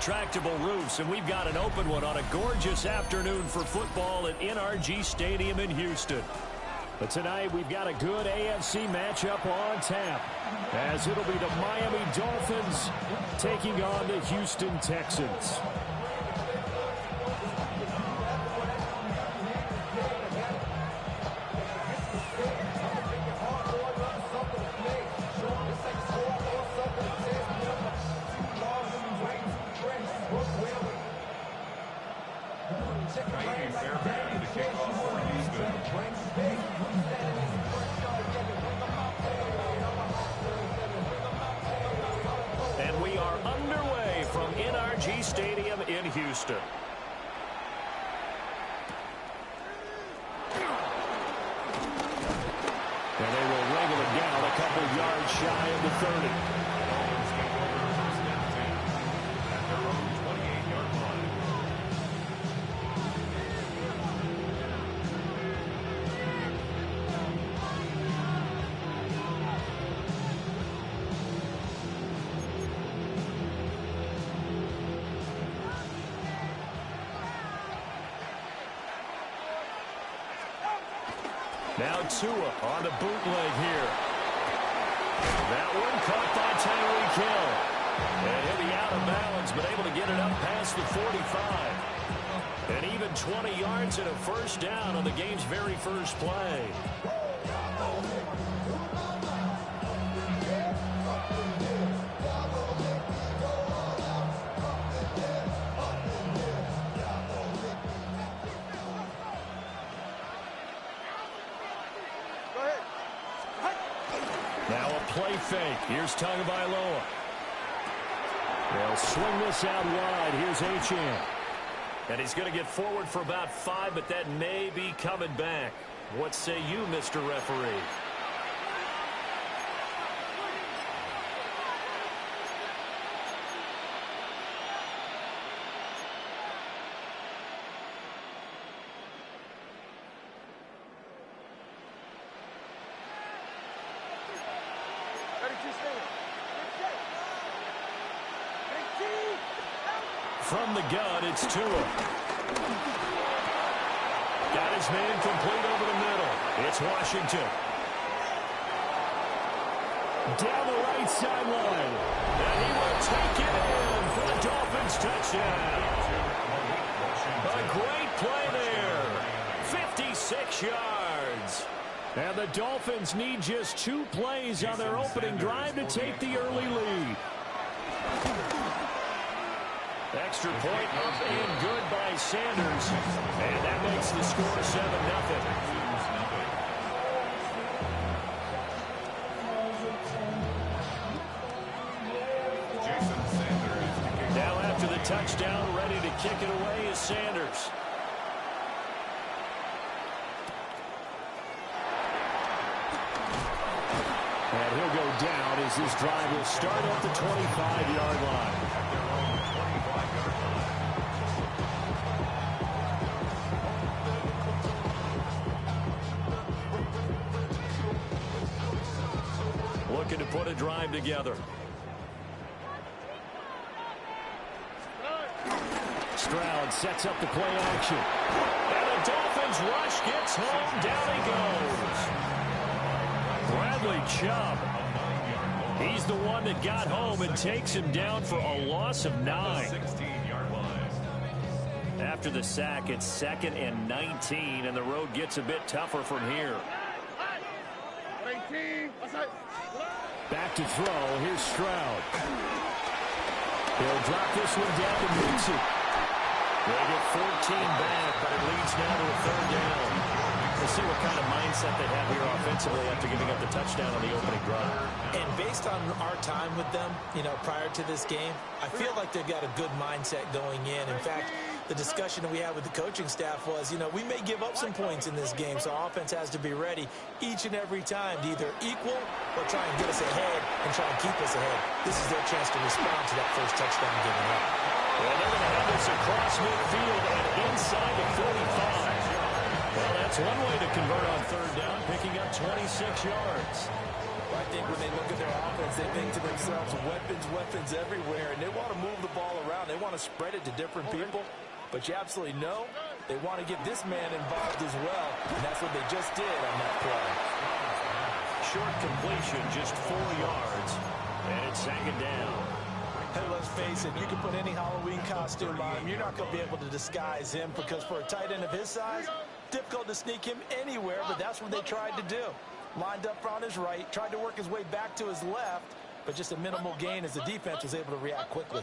retractable roofs, and we've got an open one on a gorgeous afternoon for football at NRG Stadium in Houston. But tonight we've got a good AFC matchup on tap, as it'll be the Miami Dolphins taking on the Houston Texans. And we are underway from NRG Stadium in Houston. And they will wrangle it down a couple yards shy of the 30. Now Tua on the bootleg here. That one caught by Tyreek Hill. And he'll be out of bounds, but able to get it up past the 45. And even 20 yards and a first down on the game's very first play. Now a play fake. Here's Tagovailoa. They'll swing this out wide. Here's Achane. And he's going to get forward for about 5, but that may be coming back. What say you, Mr. Referee? From the gun, it's Tua. Got his man complete over the middle. It's Washington. Down the right sideline. And he will take it in for the Dolphins touchdown. A great play there. 56 yards. And the Dolphins need just 2 plays on their opening drive to take the early lead. Extra point up and good by Sanders. And that makes the score 7-0. Now after the touchdown, ready to kick it away is Sanders. And he'll go down as this drive will start at the 25-yard line. Looking to put a drive together. Stroud sets up the play action. And the Dolphins rush gets home. Down he goes. Bradley Chubb. He's the one that got home and takes him down for a loss of 9. After the sack, it's 2nd and 19, and the road gets a bit tougher from here. Back to throw. Here's Stroud. He'll drop this one down to Mixon. They get 14 back, but it leads now to a 3rd down. We'll see what kind of mindset they have here offensively after giving up the touchdown on the opening drive. And based on our time with them, prior to this game, I feel like they've got a good mindset going in. In fact, the discussion that we had with the coaching staff was, we may give up some points in this game, so our offense has to be ready each and every time to either equal or try and get us ahead and try and keep us ahead. This is their chance to respond to that first touchdown given up. Well, they're going to have this across midfield and inside the 45. Well, that's one way to convert on 3rd down, picking up 26 yards. I think when they look at their offense, they think to themselves, weapons everywhere, and they want to move the ball around. They want to spread it to different people, but you absolutely know they want to get this man involved as well, and that's what they just did on that play. Short completion, just 4 yards, and it's second down. Hey, let's face it, you can put any Halloween costume on him. You're not going to be able to disguise him because for a tight end of his size, difficult to sneak him anywhere, but that's what they tried to do. Lined up on his right, tried to work his way back to his left, but just a minimal gain as the defense was able to react quickly.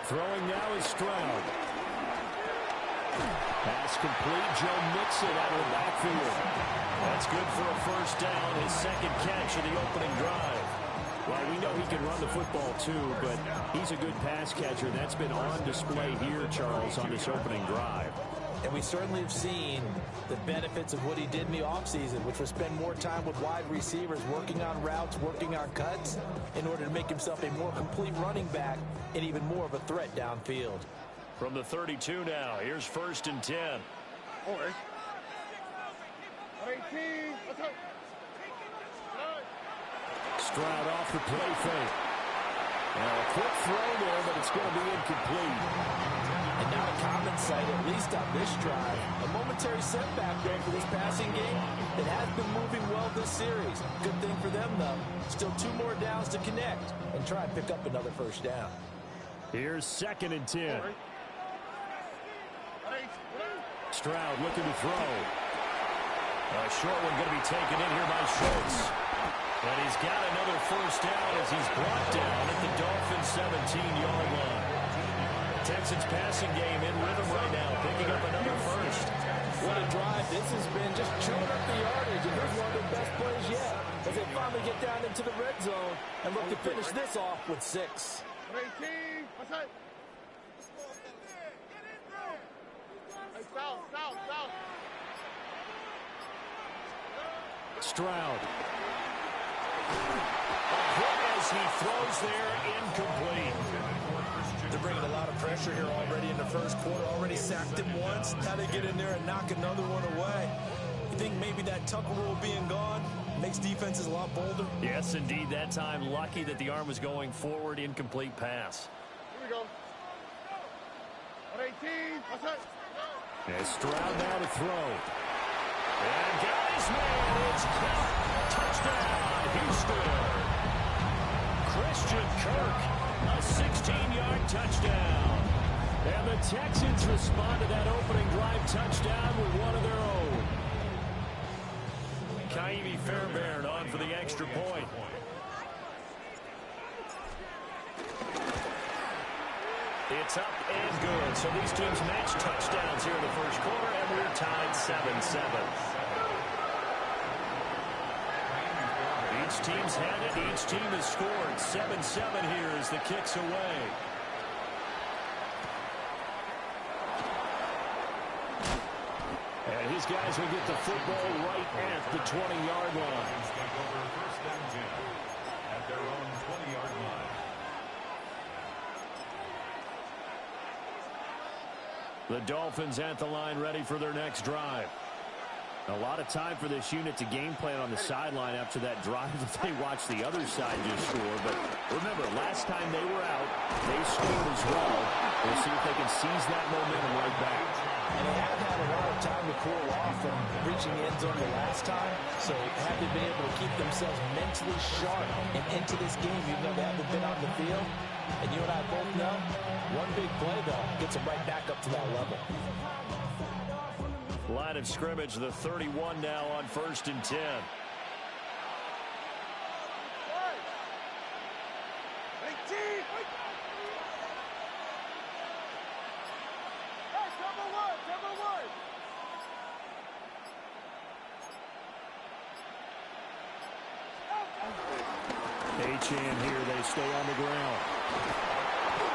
Throwing now is Stroud. Pass complete. Joe Mixon out of the backfield. That's good for a first down, his second catch of the opening drive. Well, we know he can run the football too, but he's a good pass catcher. That's been on display here, Charles, on this opening drive. And we certainly have seen the benefits of what he did in the offseason, which was spend more time with wide receivers, working on routes, working on cuts, in order to make himself a more complete running back and even more of a threat downfield. From the 32 now, here's 1st and 10. Stroud off the play fake. A quick throw there, but it's going to be incomplete. And now a common sight, at least on this drive. A momentary setback there for this passing game. It has been moving well this series. Good thing for them, though. Still 2 more downs to connect and try and pick up another first down. Here's 2nd and 10. Stroud looking to throw. A short one going to be taken in here by Schultz. And he's got another first down as he's brought down at the Dolphins' 17-yard line. Texans passing game in rhythm right now, picking up another first. What a drive this has been, just chewing up the yardage, and here's one of their best plays yet as they finally get down into the red zone and look to finish this off with 6. Stroud. As he throws there, incomplete. They're bringing a lot of pressure here already in the first quarter. Already sacked him once. Now they get in there and knock another one away. You think maybe that Tucker rule being gone makes defenses a lot bolder? Yes, indeed. That time, lucky that the arm was going forward. Incomplete pass. Here we go. 118. What's that? And Stroud now to throw. And got his man. It's caught. Touchdown, Houston. Christian Kirk, a 16-yard touchdown. And the Texans respond to that opening drive touchdown with one of their own. Ka'imi Fairbairn on for the extra point. It's up and good. So these teams match touchdowns here in the first quarter, and we're tied 7-7. Each team's had it. Each team has scored. 7-7 here as the kick's away. And his guys will get the football right at the 20-yard line. First and 10 at their own 20-yard line. The Dolphins at the line, ready for their next drive. A lot of time for this unit to game plan on the sideline after that drive that they watched the other side just score. But remember, last time they were out, they scored as well. We'll see if they can seize that momentum right back. And they haven't had a lot of time to cool off from reaching the end zone the last time. So have they been able to keep themselves mentally sharp and into this game, even though they haven't been on the field? And you and I both know, one big play, though, gets them right back up to that level. Line of scrimmage, the 31 now on 1st and 10. Achane here, they stay on the ground.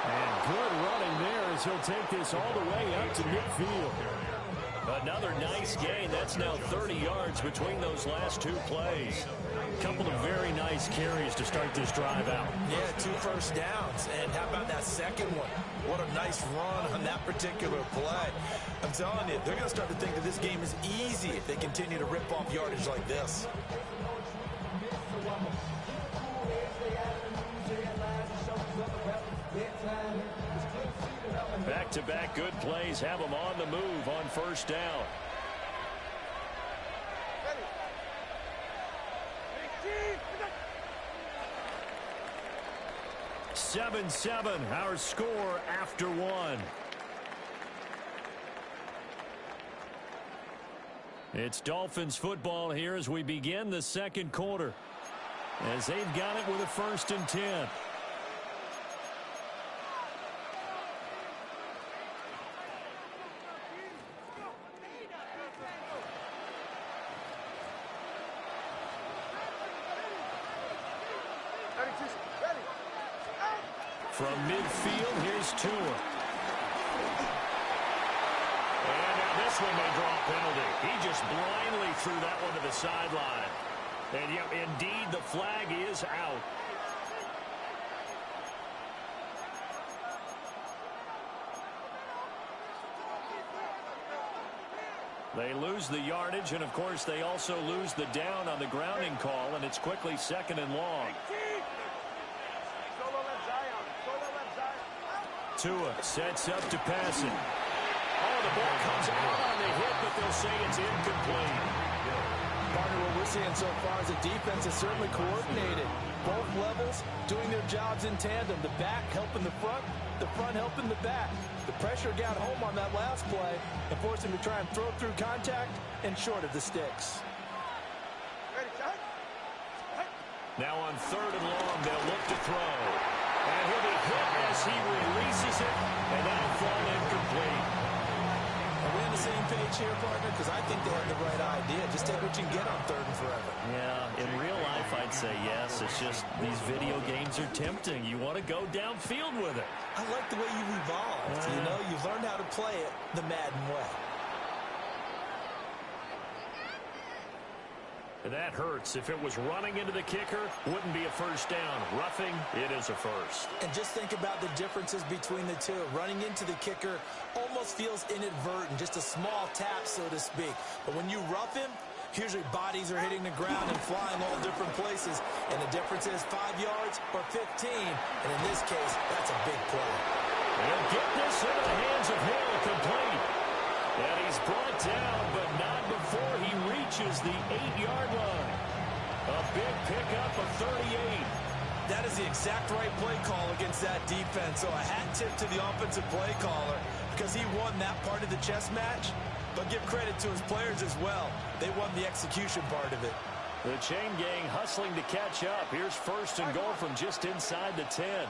And good running there as he'll take this all the way up to midfield. Another nice gain. That's now 30 yards between those last two plays. A couple of very nice carries to start this drive out. Yeah, 2 first downs. And how about that second one? What a nice run on that particular play. I'm telling you, they're going to start to think that this game is easy if they continue to rip off yardage like this. Back-to-back good plays have them on the move on first down. 7-7, our score after one. It's Dolphins football here as we begin the second quarter, as they've got it with a 1st and 10. From midfield, here's Tua. And now this one may draw a penalty. He just blindly threw that one to the sideline. And yeah, indeed, the flag is out. They lose the yardage, and of course, they also lose the down on the grounding call, and it's quickly 2nd and long. Tua sets up to pass it. Oh, the ball comes out on the hit, but they'll say it's incomplete. Partner, what we're seeing so far is the defense is certainly coordinated. Both levels doing their jobs in tandem. The back helping the front helping the back. The pressure got home on that last play and forced him to try and throw through contact and short of the sticks. Now on 3rd and long, they'll look to throw. And he'll be hit as he releases it, and that'll fall incomplete. Are we on the same page here, partner? Because I think they have the right idea. Just take what you can get on 3rd and forever. Yeah, in real life, I'd say yes. It's just these video games are tempting. You want to go downfield with it. I like the way you've evolved. You know, you've learned how to play it the Madden way. That hurts. If it was running into the kicker, wouldn't be a first down. Roughing, it is a first. And just think about the differences between the two. Running into the kicker almost feels inadvertent, just a small tap, so to speak. But when you rough him, usually bodies are hitting the ground and flying all different places. And the difference is 5 yards or 15. And in this case, that's a big play. They'll get this into the hands of Hill, complete. And he's brought down, but not before he reaches the 8-yard line. A big pickup of 38. That is the exact right play call against that defense. So a hat tip to the offensive play caller because he won that part of the chess match. But give credit to his players as well. They won the execution part of it. The chain gang hustling to catch up. Here's 1st and goal from just inside the 10.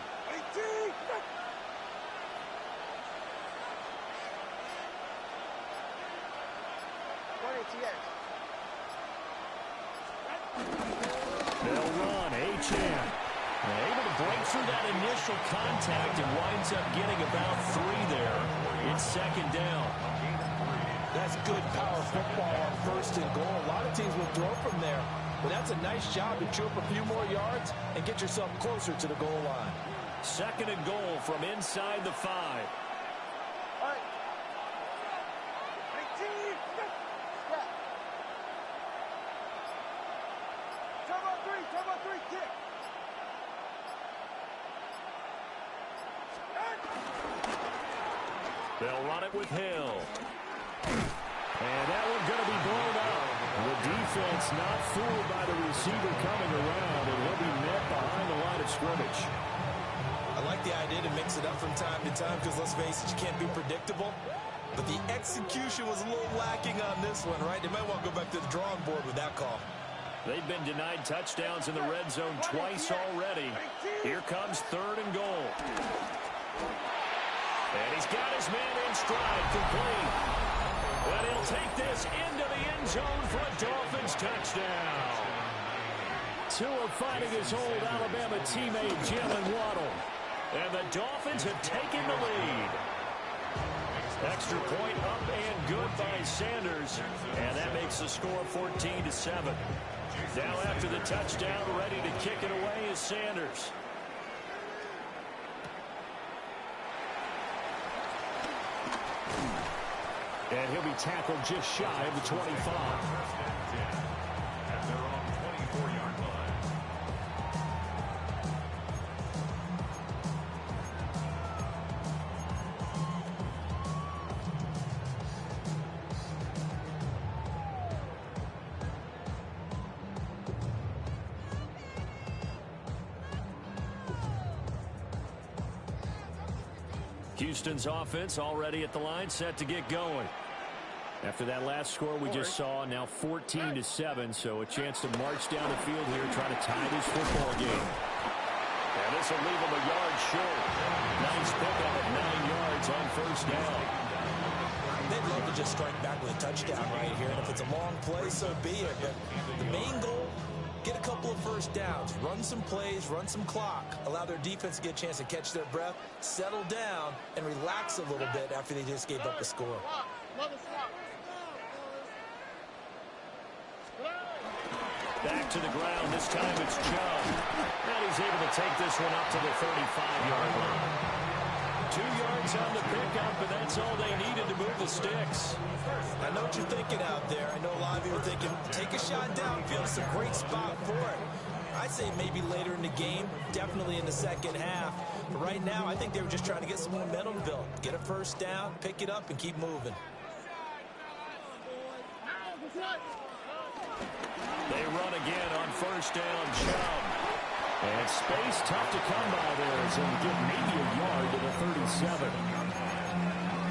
They'll run. Achane. Able to break through that initial contact and winds up getting about 3 there. It's 2nd down. That's good power football on 1st and goal. A lot of teams will throw from there. But that's a nice job to chew up a few more yards and get yourself closer to the goal line. 2nd and goal from inside the 5. They'll run it with Hill. And that one's going to be blown up. The defense not fooled by the receiver coming around, and he'll be met behind the line of scrimmage. I like the idea to mix it up from time to time because, let's face it, you can't be predictable. But the execution was a little lacking on this one, right? They might want to go back to the drawing board with that call. They've been denied touchdowns in the red zone twice already. Here comes 3rd and goal. And he's got his man in stride, complete. But he'll take this into the end zone for a Dolphins touchdown. Tua fighting his old Alabama teammate, Jalen Waddle. And the Dolphins have taken the lead. Extra point up and good by Sanders. And that makes the score 14-7. Now after the touchdown, ready to kick it away is Sanders. And he'll be tackled just shy of the 25. At their own 24-yard line. Houston's offense already at the line, set to get going. After that last score we just saw, now 14-7, so a chance to march down the field here, try to tie this football game. And this will leave them a yard short. Nice pickup of 9 yards on first down. They'd love to just strike back with a touchdown right here, and if it's a long play, so be it. But the main goal, get a couple of first downs, run some plays, run some clock, allow their defense to get a chance to catch their breath, settle down, and relax a little bit after they just gave up a score. Back to the ground. This time it's Chubb. And he's able to take this one up to the 35-yard line. 2 yards on the pickup, and that's all they needed to move the sticks. I know what you're thinking out there. I know a lot of you are thinking, take a shot downfield. It's a great spot for it. I'd say maybe later in the game, definitely in the second half. But right now, I think they were just trying to get some momentum built. Get a first down, pick it up, and keep moving. They run again on first down, Chubb. And space tough to come by there as he'll get maybe a yard to the 37.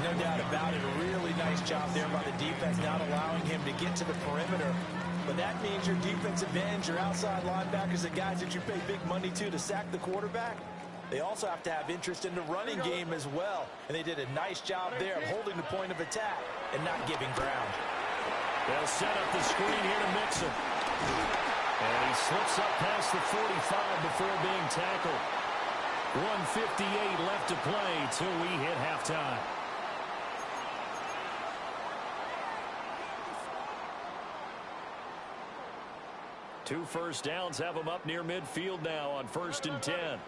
No doubt about it. A really nice job there by the defense, not allowing him to get to the perimeter. But that means your defensive ends, your outside linebackers, the guys that you pay big money to sack the quarterback, they also have to have interest in the running game as well. And they did a nice job there of holding the point of attack and not giving ground. They'll set up the screen here to Mixon. And he slips up past the 45 before being tackled. 1:58 left to play till we hit halftime. Two first downs have them up near midfield now on 1st and 10.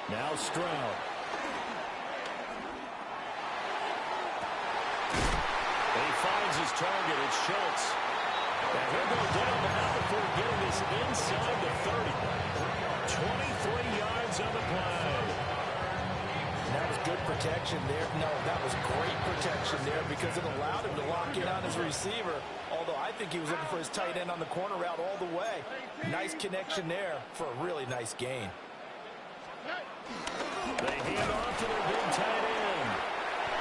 Now Stroud. He finds his target. It's Schultz. And he'll go down the now before getting this inside the 30. 23 yards on the play. That was good protection there. No, that was great protection there because it allowed him to lock in on his receiver. Although I think he was looking for his tight end on the corner route all the way. Nice connection there for a really nice gain. They hand off to their big tight end.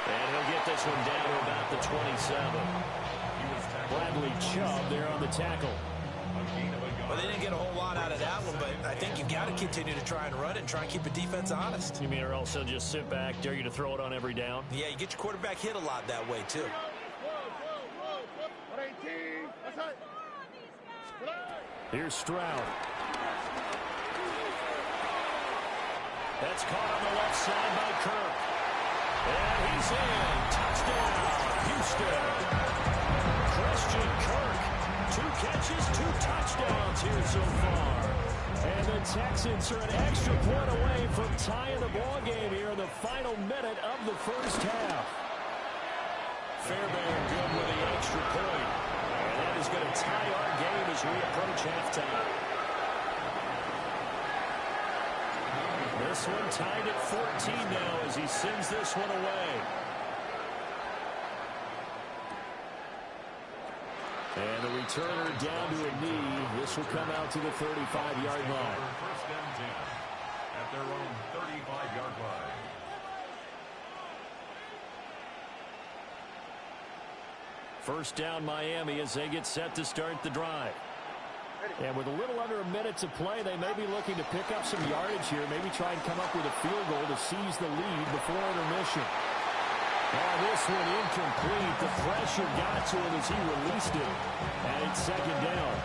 And he'll get this one down to about the 27. Bradley Chubb there on the tackle. Well, they didn't get a whole lot out of that one, but I think you've got to continue to try and run it and try and keep the defense honest. You mean or else they'll just sit back, dare you to throw it on every down? Yeah, you get your quarterback hit a lot that way, too. Here's Stroud. That's caught on the left side by Kirk. And he's in. Touchdown, Houston. Christian Kirk. 2 catches, 2 touchdowns here so far. And the Texans are an extra point away from tying the ball game here in the final minute of the first half. Fairbairn good with the extra point. And that is going to tie our game as we approach halftime. This one tied at 14 now as he sends this one away. And the returner down to a knee. This will come out to the 35-yard line. First and 10 at their own 35-yard line. First down Miami as they get set to start the drive. And with a little under a minute to play, they may be looking to pick up some yardage here. Maybe try and come up with a field goal to seize the lead before intermission. Oh, this one incomplete. The pressure got to him as he released it. And it's second down.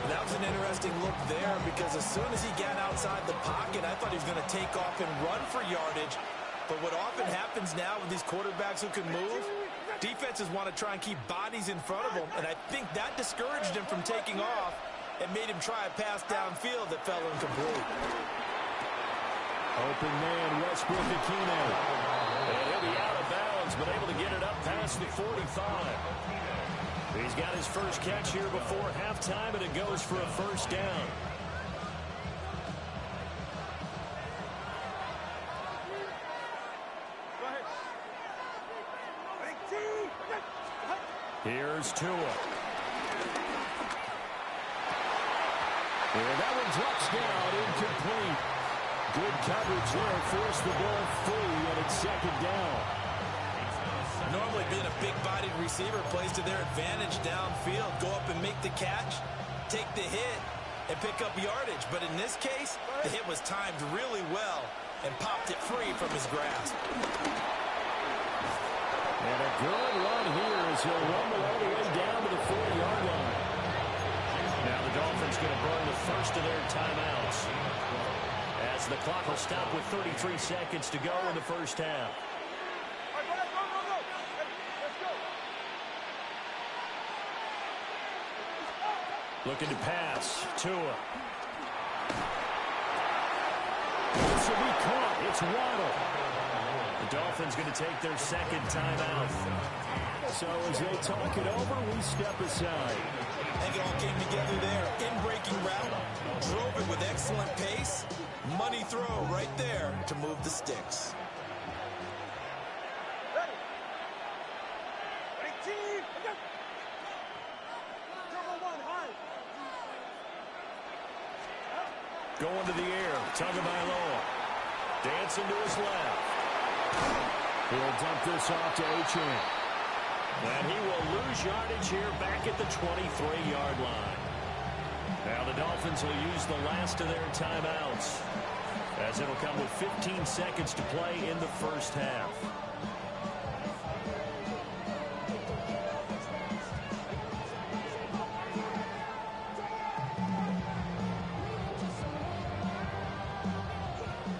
That was an interesting look there because as soon as he got outside the pocket, I thought he was going to take off and run for yardage. But what often happens now with these quarterbacks who can move, defenses want to try and keep bodies in front of them, and I think that discouraged him from taking off and made him try a pass downfield that fell incomplete. Open man, Westbrook-Ikhine. And he'll be out of bounds, but able to get it up past the 45. He's got his first catch here before halftime, and it goes for a first down. Here's Tua. And that one drops down, incomplete. Good coverage there, forced the ball free, and it's second down. Normally being a big-bodied receiver plays to their advantage downfield. Go up and make the catch, take the hit, and pick up yardage. But in this case, the hit was timed really well and popped it free from his grasp. And a good run here as he'll rumble all the way down to the 40-yard line. Now the Dolphins going to burn the first of their timeouts, as the clock will stop with 33 seconds to go in the first half. Looking to pass. Tua. This will be caught. It's Waddle. The Dolphins going to take their second timeout. So as they talk it over, we step aside. I think it all came together there. In-breaking route. Drove it with excellent pace. Money throw right there to move the sticks. Going to the air. Tagovailoa. Dancing to his left. He'll dump this off to Achane. And he will lose yardage here back at the 23-yard line. Now the Dolphins will use the last of their timeouts, as it'll come with 15 seconds to play in the first half.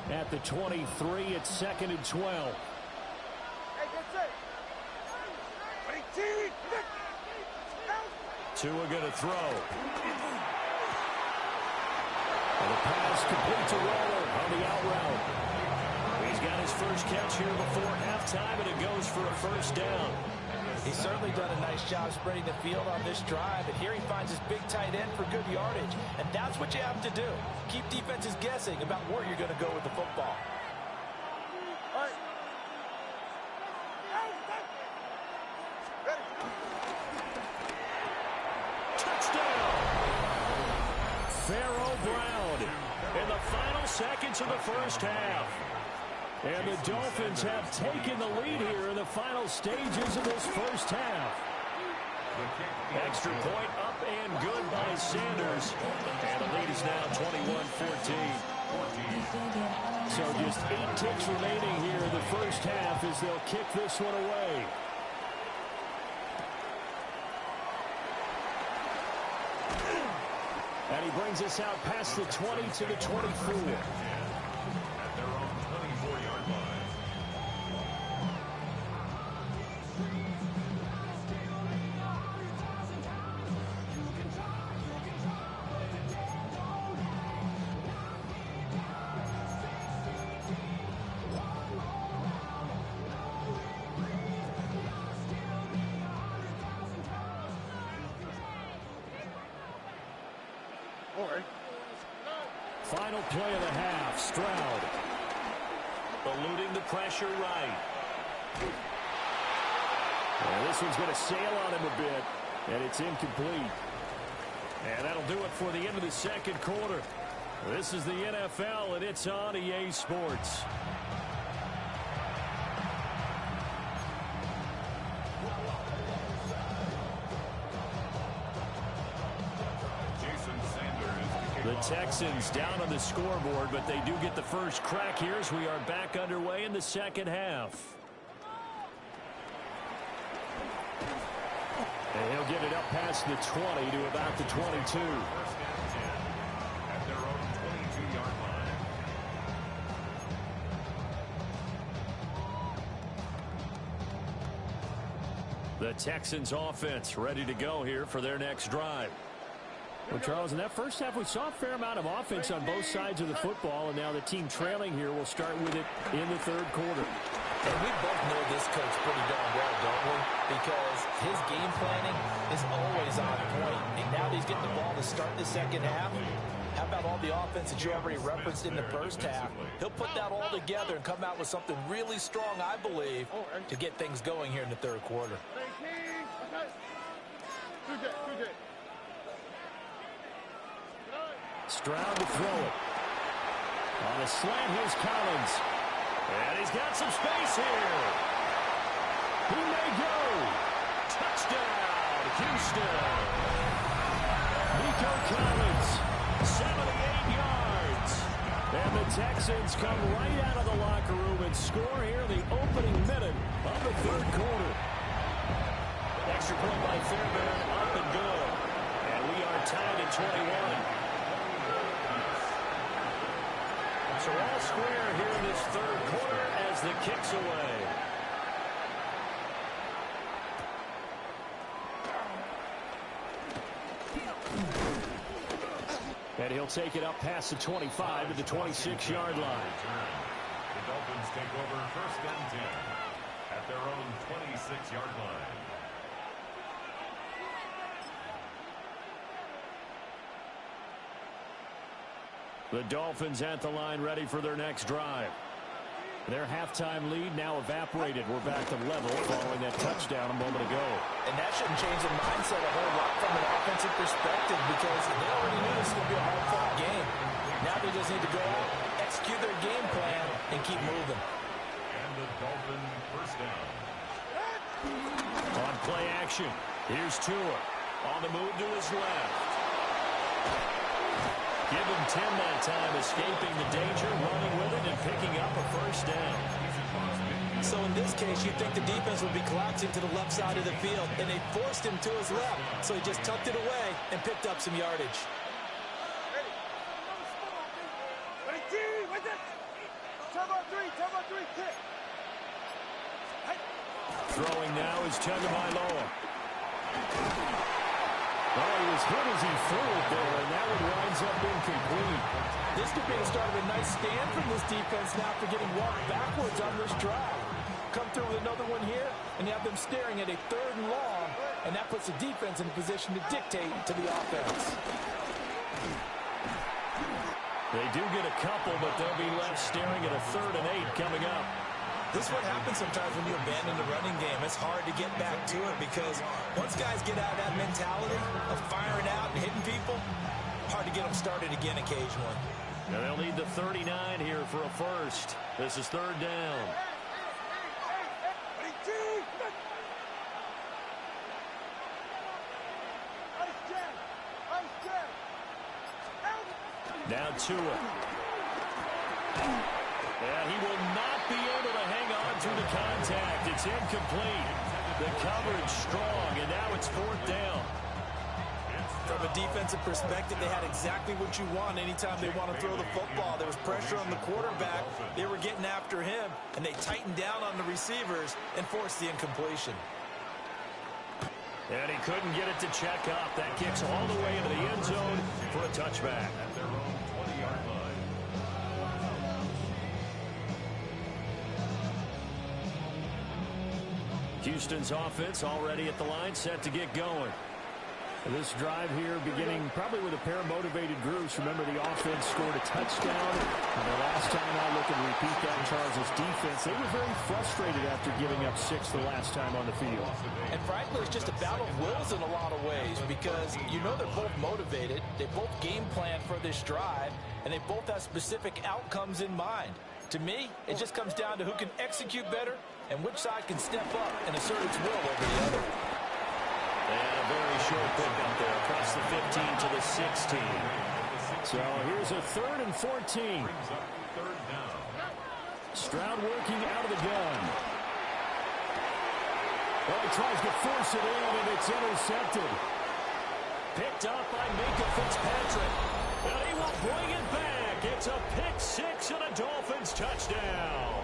At the 23, it's second and 12. Tua going to throw. And the pass complete to Waller on the out route. He's got his first catch here before halftime, and it goes for a first down. He's certainly done a nice job spreading the field on this drive, and here he finds his big tight end for good yardage. And that's what you have to do. Keep defenses guessing about where you're going to go with the football. Pharaoh Brown in the final seconds of the first half. And the Dolphins have taken the lead here in the final stages of this first half. Extra point up and good by Sanders. And the lead is now 21-14. So just 8 ticks remaining here in the first half as they'll kick this one away. And he brings us out past the 20 to the 24. At their own 24-yard line. Final play of the half. Stroud eluding the pressure right. And this one's going to sail on him a bit, and it's incomplete. And that'll do it for the end of the second quarter. This is the NFL, and it's on EA Sports. The Texans down on the scoreboard, but they do get the first crack here as we are back underway in the second half. A And he'll get it up past the 20 to about the 22. First and 10 at their own 22-yard line. The Texans offense ready to go here for their next drive. Well, Charles, in that first half, we saw a fair amount of offense on both sides of the football, and now the team trailing here will start with it in the third quarter. And we both know this coach pretty darn well, don't we? Because his game planning is always on point. And now that he's getting the ball to start the second half, how about all the offense that you already referenced in the first half? He'll put that all together and come out with something really strong, I believe, to get things going here in the third quarter. Stroud to throw it. On a slant, here's Collins. And he's got some space here. He may go. Touchdown, Houston. Nico Collins, 78 yards. And the Texans come right out of the locker room and score here in the opening minute of the third quarter. Extra point by Fairbairn, up and good. And we are tied at 21. So all square here in this third quarter as the kick's away. And he'll take it up past the 25 to the 26-yard line. The Dolphins take over first and 10 at their own 26-yard line. The Dolphins at the line ready for their next drive. Their halftime lead now evaporated. We're back to level following that touchdown a moment ago. And that shouldn't change the mindset a whole lot from an offensive perspective because they already knew this was going to be a hard-fought game. Now they just need to go out, execute their game plan, and keep moving. And the Dolphin first down. On play action, here's Tua. On the move to his left. Give him 10 that time, escaping the danger, running with it, and picking up a first down. So in this case, you'd think the defense would be collapsing to the left side of the field, and they forced him to his left. So he just tucked it away and picked up some yardage. Throwing now is Tagovailoa. Oh, he was hit as he threw it there, and that one winds up incomplete. This could be the start of a nice stand from this defense now for getting walked backwards on this drive. Come through with another one here, and you have them staring at a third and long, and that puts the defense in a position to dictate to the offense. They do get a couple, but they'll be left staring at a 3rd and 8 coming up. This is what happens sometimes when you abandon the running game. It's hard to get back to it because once guys get out of that mentality of firing out and hitting people, hard to get them started again occasionally. Now they'll need the 39 here for a first. This is 3rd down. Now Tua. And he will not be able to hang on through the contact. It's incomplete. The coverage strong, and now it's 4th down. From a defensive perspective, they had exactly what you want anytime they want to throw the football. There was pressure on the quarterback. They were getting after him, and they tightened down on the receivers and forced the incompletion. And he couldn't get it to check up. That kicks all the way into the end zone for a touchback. At their own 20-yard line. Houston's offense already at the line, set to get going. This drive here beginning probably with a pair of motivated groups. Remember, the offense scored a touchdown. And the last time I look and repeat that, Charles' defense, they were very frustrated after giving up 6 the last time on the field. And frankly, it's just a battle of wills in a lot of ways because you know they're both motivated. They both game plan for this drive, and they both have specific outcomes in mind. To me, it just comes down to who can execute better and which side can step up and assert its will over the other. And a very short pickup there across the 15 to the 16. So here's a 3rd and 14. Brings up 3rd down. Stroud working out of the gun. Oh, he tries to force it in, and it's intercepted. Picked up by Minkah Fitzpatrick. And he will bring it back. It's a pick six and a Dolphins touchdown.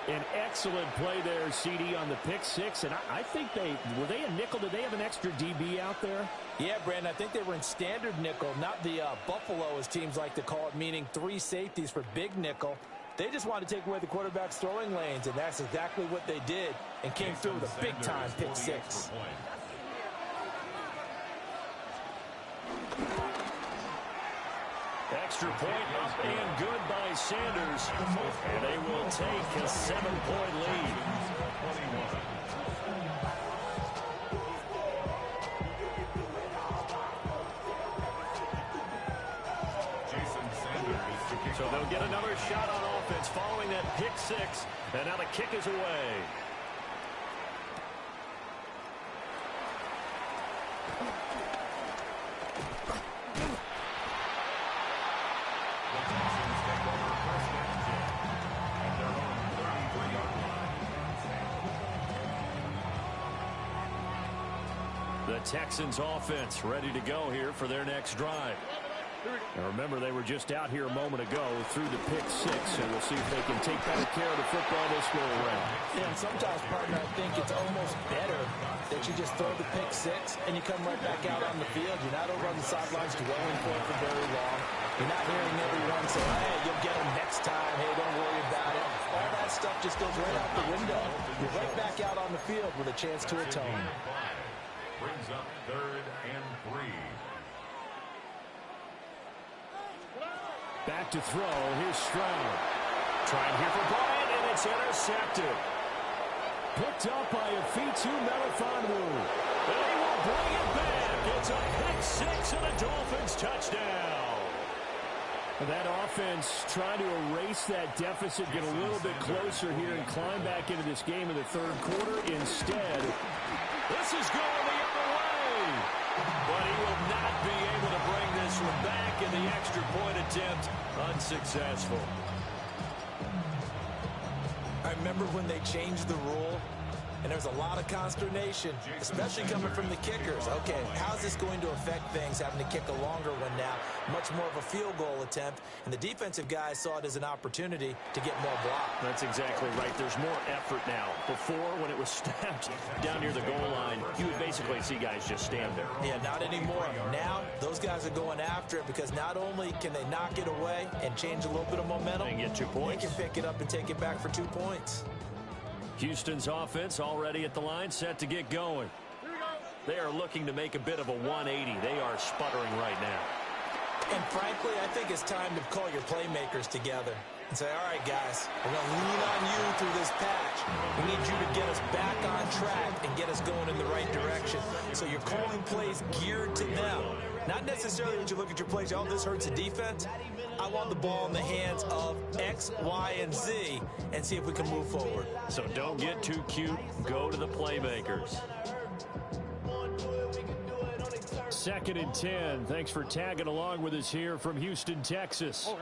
An excellent play there, CD, on the pick six. And I think were they a nickel? Did they have an extra DB out there? Yeah, Brandon, I think they were in standard nickel, not the Buffalo, as teams like to call it, meaning 3 safeties for big nickel. They just wanted to take away the quarterback's throwing lanes, and that's exactly what they did and came through with a big-time pick six. Extra point up and good by Sanders. And they will take a 7-point lead. So they'll get another shot on offense following that pick six. And now the kick is away. The Texans offense ready to go here for their next drive. And remember, they were just out here a moment ago through the pick six, and we'll see if they can take better care of the football this go around. Yeah, and sometimes, partner, I think it's almost better that you just throw the pick six and you come right back out on the field. You're not over on the sidelines dwelling for it for very long. You're not hearing everyone say, hey, you'll get them next time. Hey, don't worry about it. All that stuff just goes right out the window. You're right back out on the field with a chance to atone. Brings up 3rd and 3. Back to throw. Here's Stroud. Trying here for Bryant, and it's intercepted. Picked up by Afitu Melifonwu. And he will bring it back. It's a pick six and a Dolphins touchdown. That offense trying to erase that deficit, get a little bit closer here, and climb back into this game in the third quarter. Instead, this is going the other way. But he will not be able to bring this one back, in the extra point attempt unsuccessful. I remember when they changed the rule, and there's a lot of consternation, especially coming from the kickers. Okay, how's this going to affect things, having to kick a longer one now, much more of a field goal attempt, and the defensive guys saw it as an opportunity to get more block. That's exactly right. There's more effort now. Before, when it was snapped down near the goal line, you would basically see guys just stand there. Yeah, not anymore. Now, those guys are going after it because not only can they knock it away and change a little bit of momentum, They get 2 points. They can pick it up and take it back for 2 points. Houston's offense already at the line, set to get going. They are looking to make a bit of a 180. They are sputtering right now. And frankly, I think it's time to call your playmakers together and say, all right, guys, we're going to lean on you through this patch. We need you to get us back on track and get us going in the right direction. So you're calling plays geared to them. Not necessarily when you look at your plays, oh, this hurts the defense. I want the ball in the hands of X, Y, and Z and see if we can move forward. So don't get too cute. Go to the playmakers. 2nd and 10. Thanks for tagging along with us here from Houston, Texas.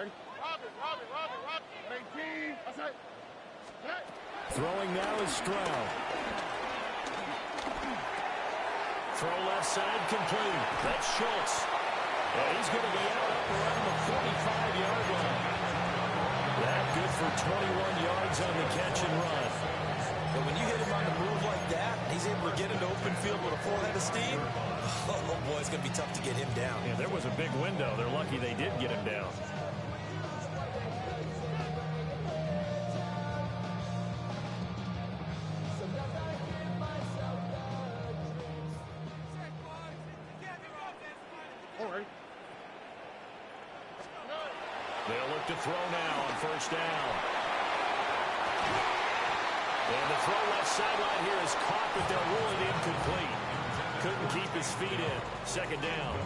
Throwing now is Stroud. Throw left side complete. That's Schultz. And he's going to be out up around the 45-yard line. That good for 21 yards on the catch and run. But when you hit him on the move like that, he's able to get into open field with a full head of steam. Oh, boy, it's going to be tough to get him down. Yeah, there was a big window. They're lucky they did get him down. They'll look to throw now on first down. And the throw left sideline here is caught, but they're ruling incomplete. Couldn't keep his feet in. 2nd down.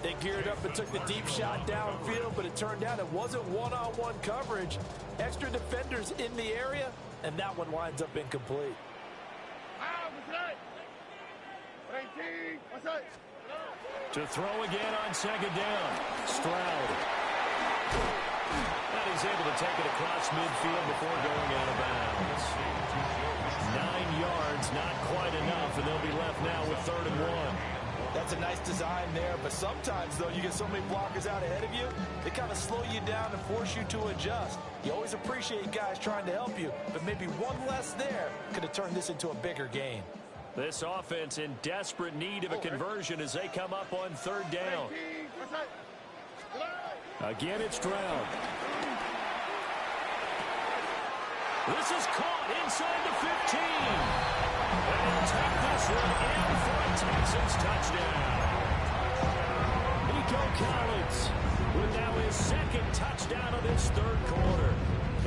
They geared up and took the deep shot downfield, but it turned out it wasn't one-on-one coverage. Extra defenders in the area, and that one winds up incomplete. To throw again on 2nd down. Stroud. And he's able to take it across midfield before going out of bounds. 9 yards, not quite enough, and they'll be left now with 3rd and 1. That's a nice design there, but sometimes, though, you get so many blockers out ahead of you, they kind of slow you down and force you to adjust. You always appreciate guys trying to help you, but maybe one less there could have turned this into a bigger game. This offense in desperate need of a conversion as they come up on 3rd down. Again, it's Stroud. This is caught inside the 15. And he'll take this one in for a Texans touchdown. Nico Collins with now his 2nd touchdown of this 3rd quarter.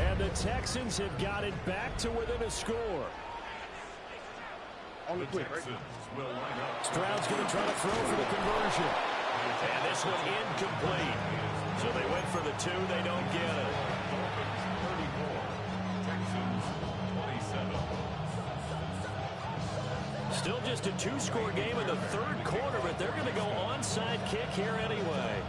And the Texans have got it back to within a score. Stroud's going to try to throw for the conversion. And this one incomplete. So they went for the 2. They don't get it. Still just a 2-score game in the 3rd quarter, but they're going to go onside kick here anyway.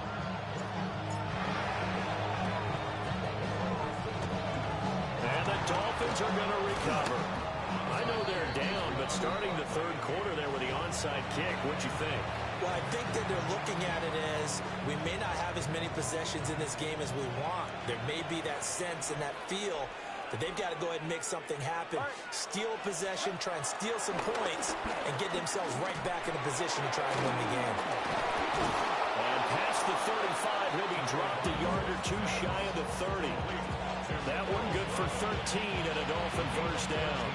And the Dolphins are going to recover. I know they're down, but starting the 3rd quarter there with the onside kick, what'd you think? Well, I think that they're looking at it as we may not have as many possessions in this game as we want. There may be that sense and that feel that they've got to go ahead and make something happen. Steal a possession, try and steal some points, and get themselves right back in a position to try and win the game. And past the 35, he'll be dropped a yard or 2 shy of the 30. That one good for 13 and a Dolphin 1st down.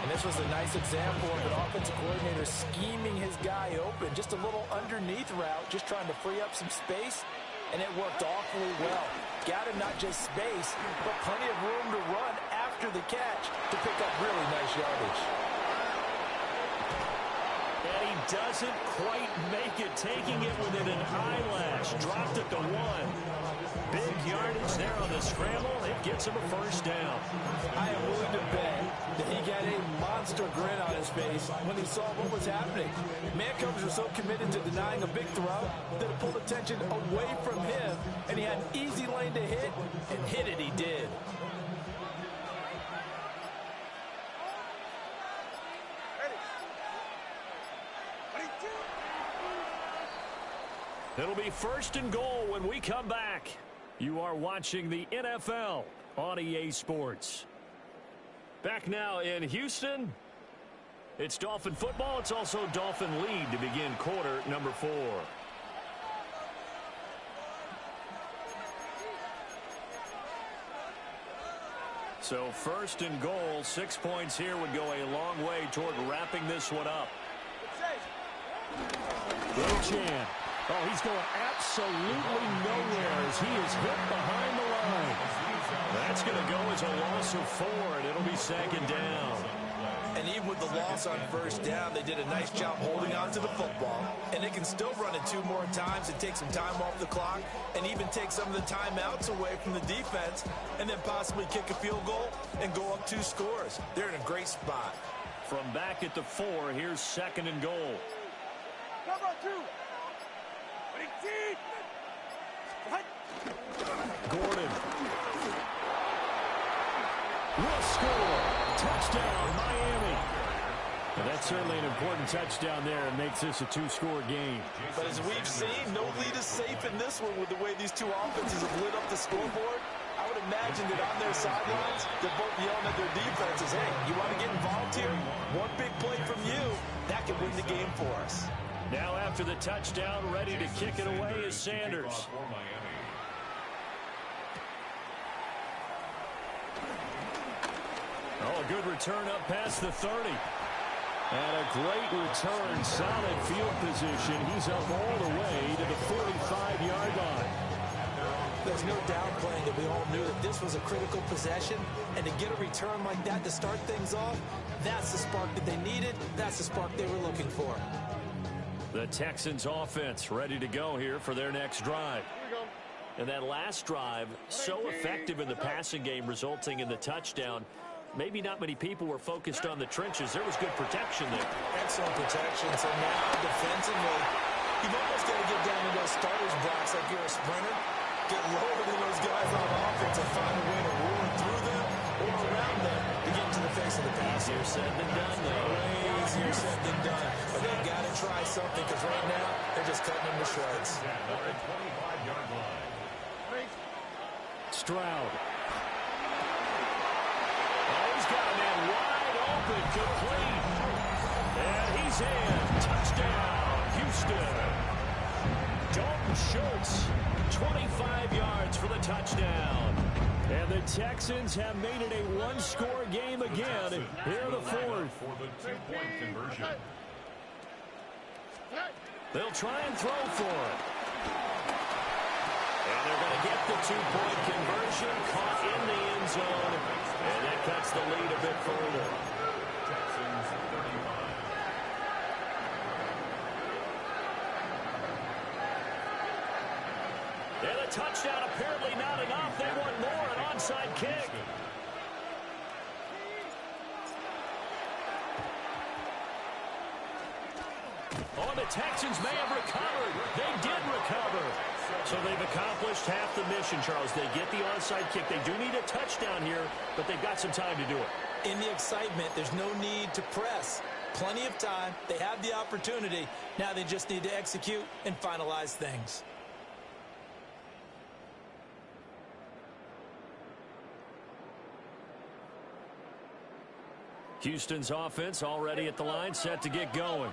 And this was a nice example of an offensive coordinator scheming his guy open. Just a little underneath route, just trying to free up some space, and it worked awfully well. Got him not just space, but plenty of room to run after the catch to pick up really nice yardage. And he doesn't quite make it, taking it within an eyelash. Dropped at the 1. Big yardage there on the scramble. It gets him a 1st down. I am willing to bet that he got a monster grin on his face when he saw what was happening. Mancovers were so committed to denying a big throw that it pulled attention away from him, and he had an easy lane to hit, and hit it he did. It'll be 1st and goal when we come back. You are watching the NFL on EA Sports. Back now in Houston. It's Dolphin football. It's also Dolphin lead to begin quarter number 4. So 1st and goal, 6 points here would go a long way toward wrapping this one up. Chan. Oh, he's going absolutely nowhere as he is hit behind the line. That's going to go as a loss of 4, and it'll be 2nd down. And even with the loss on 1st down, they did a nice job holding on to the football. And they can still run it 2 more times and take some time off the clock and even take some of the timeouts away from the defense and then possibly kick a field goal and go up 2 scores. They're in a great spot. From back at the 4, here's 2nd and goal. Gordon will score. Touchdown, Miami. Well, that's certainly an important touchdown there and makes this a 2-score game. But as we've seen, no lead is safe in this one with the way these 2 offenses have lit up the scoreboard. I would imagine that on their sidelines, they're both yelling at their defenses, hey, you want to get involved here? One big play from you, that could win the game for us. Now after the touchdown, ready to kick it away is Sanders. Oh, a good return up past the 30. And a great return, solid field position. He's up all the way to the 45-yard line. There's no doubt, playing that we all knew that this was a critical possession, and to get a return like that to start things off, that's the spark that they needed. That's the spark they were looking for. The Texans offense ready to go here for their next drive. And that last drive, so effective in the passing game, resulting in the touchdown. Maybe not many people were focused on the trenches. There was good protection there. Excellent protection. So now defensively, you've almost got to get down to those starters blocks like you're a sprinter. get lower than those guys on offense and find a way to roar through them or around them to get into the face of the pass. Easier said than done, though. Way easier said than done. But they've got to try something because right now they're just cutting them to shreds. Stroud. Oh, he's got a man wide open, complete. And he's in. Touchdown, Houston. Dalton Schultz, 25 yards for the touchdown. And the Texans have made it a one-score game again. Here are the fourth. For the two-point conversion. They'll try and throw for it. And they're going to get the two-point conversion, caught in the end zone. And that cuts the lead a bit further. Texans 35. And a touchdown apparently not enough. They want more, an onside kick. Oh, the Texans may have recovered. They did recover. So they've accomplished half the mission, Charles. They get the onside kick. They do need a touchdown here, but they've got some time to do it. In the excitement, there's no need to press. Plenty of time. They have the opportunity. Now they just need to execute and finalize things. Houston's offense already at the line, set to get going.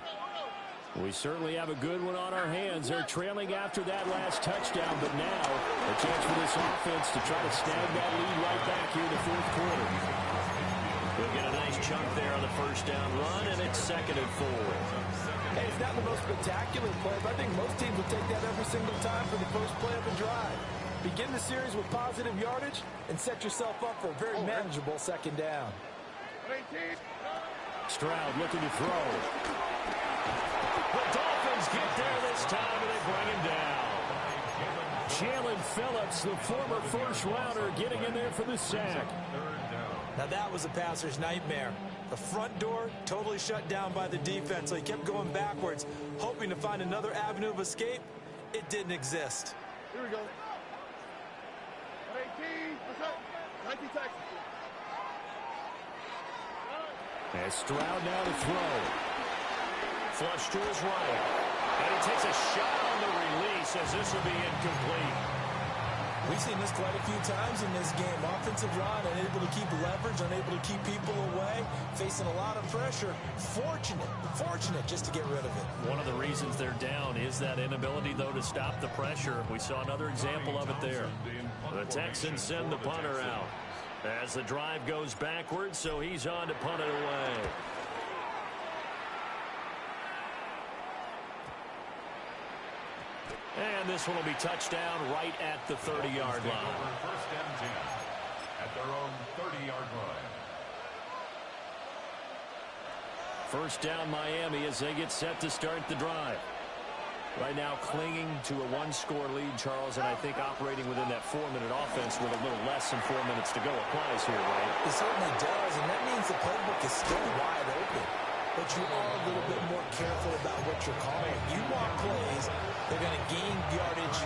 We certainly have a good one on our hands. They're trailing after that last touchdown, but now a chance for this offense to try to snag that lead right back here in the fourth quarter. We'll get a nice chunk there on the first down run, and it's 2nd and 4. Hey, it's not the most spectacular play, but I think most teams will take that every single time for the first play of a drive. Begin the series with positive yardage and set yourself up for a very manageable second down. Stroud looking to throw. The Dolphins get there this time, and they bring him down. Jalen Phillips, the former first-rounder, getting in there for the sack. Now that was a passer's nightmare. The front door totally shut down by the defense, so he kept going backwards, hoping to find another avenue of escape. It didn't exist. Here we go. 19 Texans. As Stroud now to throw. Flush to his right. And he takes a shot on the release as this will be incomplete. We've seen this quite a few times in this game. Offensive line unable to keep leverage, unable to keep people away, facing a lot of pressure. Fortunate just to get rid of it. One of the reasons they're down is that inability, though, to stop the pressure. We saw another example of it there. The Texans send the punter out as the drive goes backwards, so he's on to punt it away. And this one will be touchdown right at the 30-yard line. First and 10 at their own 30-yard line. First down Miami as they get set to start the drive. Right now clinging to a one-score lead, Charles, and I think operating within that 4-minute offense with a little less than 4 minutes to go applies here, right? It certainly does, and that means the playbook is still wide open. But you are a little bit more careful about what you're calling. You want plays, they're going to gain yardage,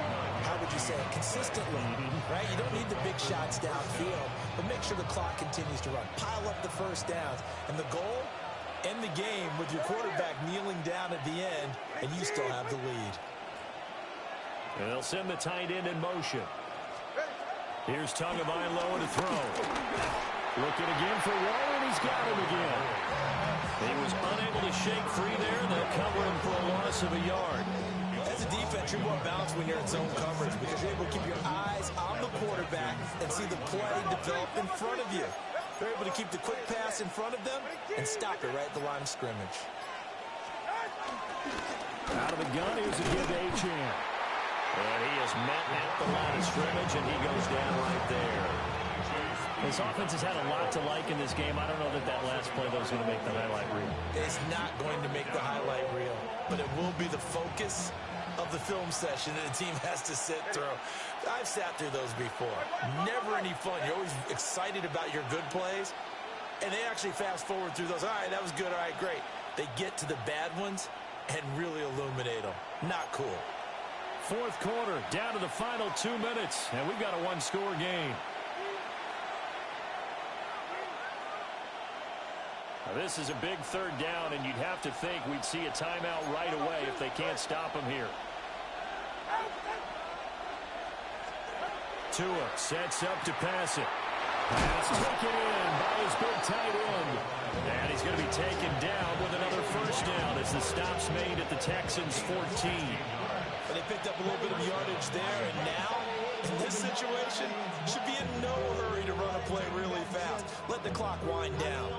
how would you say it, consistently, right? You don't need the big shots downfield, but make sure the clock continues to run. Pile up the first downs, and the goal, end the game with your quarterback kneeling down at the end, and you still have the lead. And they'll send the tight end in motion. Here's Tagovailoa to throw. Looking again for Waller, and he's got him again. He was unable to shake free there. They'll cover him for a loss of a yard. As a defense, you're more balanced when you're in zone coverage because you're able to keep your eyes on the quarterback and see the play develop in front of you. They're able to keep the quick pass in front of them and stop it right at the line of scrimmage. Out of the gun, here's a give to Achane. And he is met at the line of scrimmage, and he goes down right there. This offense has had a lot to like in this game. I don't know that that last play, though, is going to make the highlight reel. It's not going to make the highlight reel, but it will be the focus of the film session that the team has to sit through. I've sat through those before. Never any fun. You're always excited about your good plays, and they actually fast forward through those. All right, that was good. All right, great. They get to the bad ones and really illuminate them. Not cool. Fourth quarter, down to the final 2 minutes, and we've got a one-score game. Now, this is a big third down, and you'd have to think we'd see a timeout right away if they can't stop him here. Tua sets up to pass it. Pass taken in by his big tight end. And he's going to be taken down with another first down as the stop's made at the Texans' 14. But they picked up a little bit of yardage there, and now, in this situation, should be in no hurry to run a play really fast. Let the clock wind down.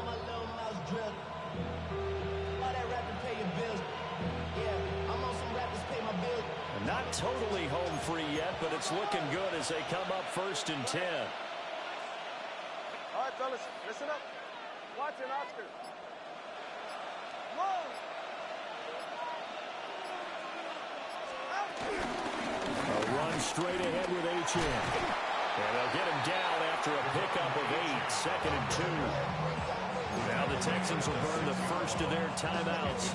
Not totally home free yet, but it's looking good as they come up 1st and 10. All right, fellas, listen up. Watching Oscar. Whoa! A run straight ahead with Achane. And they'll get him down after a pickup of 8, 2nd and 2. Now the Texans will burn the first of their timeouts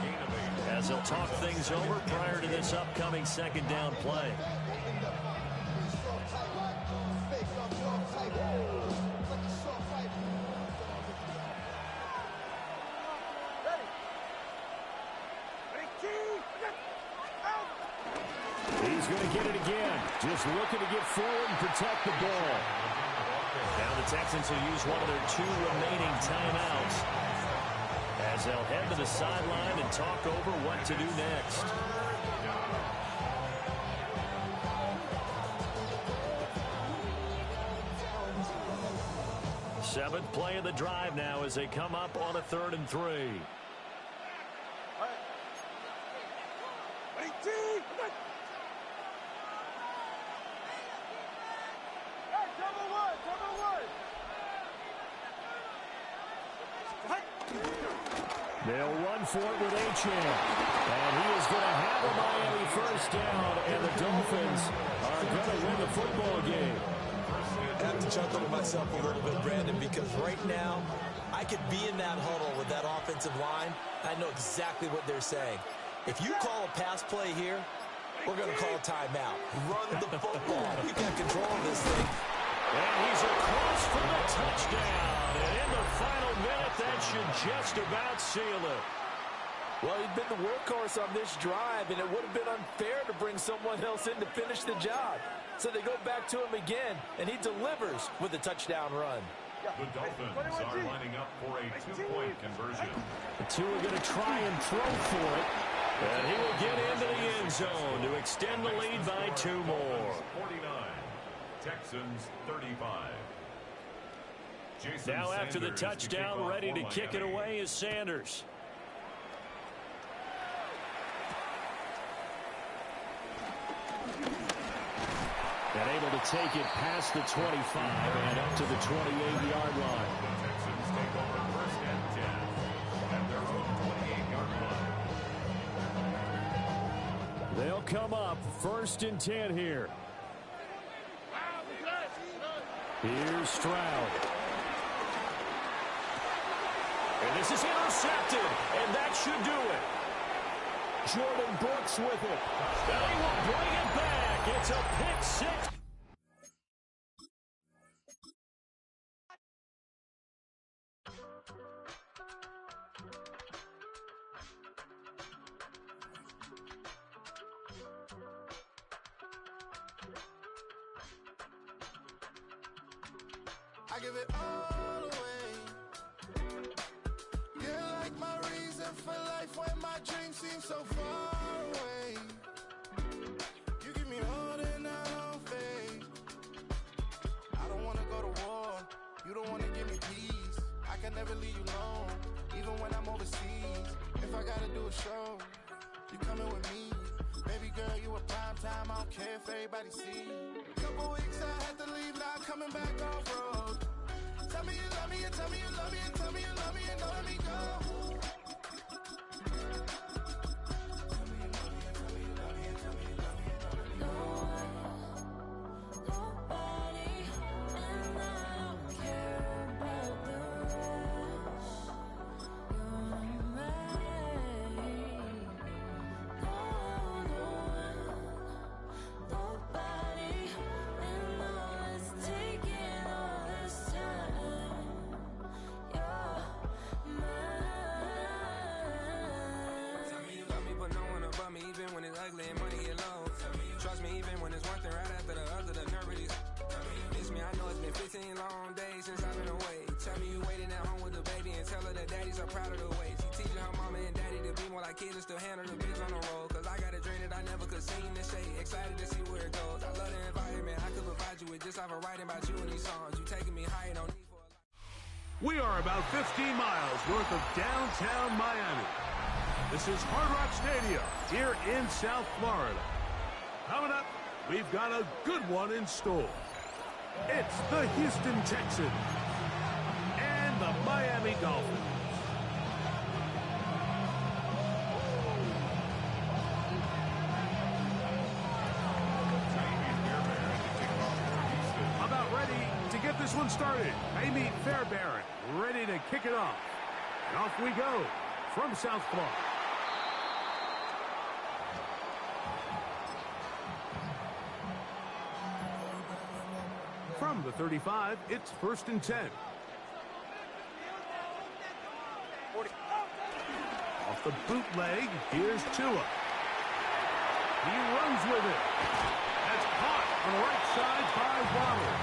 as they'll talk things over prior to this upcoming second down play. He's going to get it again. Just looking to get forward and protect the ball. Now the Texans will use one of their 2 remaining timeouts as they'll head to the sideline and talk over what to do next. Seventh play of the drive now as they come up on a 3rd and 3. They'll run for it with Achane. And he is going to have a Miami first down, and the Dolphins are going to win the football game. I have to chuckle to myself a little bit, Brandon, because right now I could be in that huddle with that offensive line. I know exactly what they're saying. If you call a pass play here, we're going to call a timeout. Run the football. We've got control of this thing. And he's across for the touchdown. And in the final minute, that should just about seal it. Well, he's been the workhorse on this drive, and it would have been unfair to bring someone else in to finish the job. So they go back to him again, and he delivers with a touchdown run. The Dolphins are lining up for a 2-point conversion. The two are going to try and throw for it. And he will get into the end zone to extend the lead by 2 more. 49, Texans 35. Jason Now after the Sanders to touchdown, kick off ready to for kick it Miami. away is Sanders. And able to take it past the 25 and up to the 28-yard line. The Texans take over 1st and 10 at their own 28-yard line. They'll come up 1st and 10 here. Here's Stroud. And this is intercepted, and that should do it. Jordan Brooks with it. They will bring it back. It's a pick 6. I give it all away. You're like my reason for life when my dreams seem so far away. You give me holding out on faith. I don't wanna go to war. You don't wanna give me peace. I can never leave you alone, even when I'm overseas. If I gotta do a show, you coming with me. Baby girl, you a prime time. I don't care if everybody see. Couple weeks I had to leave, now I'm coming back off road. Tell me you love me, and tell me you love me, and tell me you love me, and don't let me go. trust me even when it's one thing right after the other, the nervous. Miss me, I know it's been 15 long days since I've been away. Tell me you waiting at home with the baby and tell her that daddy's so proud of the way. She teaching her mama and daddy to be more like kids and still handle the biz on the road. Cause I got a dream that I never could sing and say. Excited to see where it goes. I love the environment. I could provide you with just like a writing about you in these songs. You taking me high, no need for a lot. We are about 15 miles north of downtown Miami. This is Hard Rock Stadium here in South Florida. Coming up, we've got a good one in store. It's the Houston Texans and the Miami Dolphins. About ready to get this one started. Amy Fairbairn ready to kick it off. And off we go from South Florida. From the 35, it's 1st and 10. Off the bootleg, here's Tua. He runs with it. That's caught on the right side by Waddle.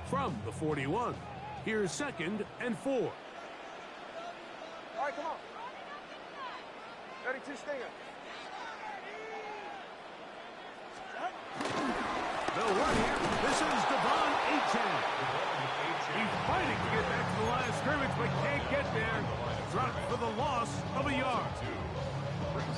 From the 41, here's 2nd and 4. All right, come on. 32 Stinger. They'll run here. This is Devon Achane. He's fighting to get back to the line of scrimmage, but can't get there. Dropped for the loss of a yard.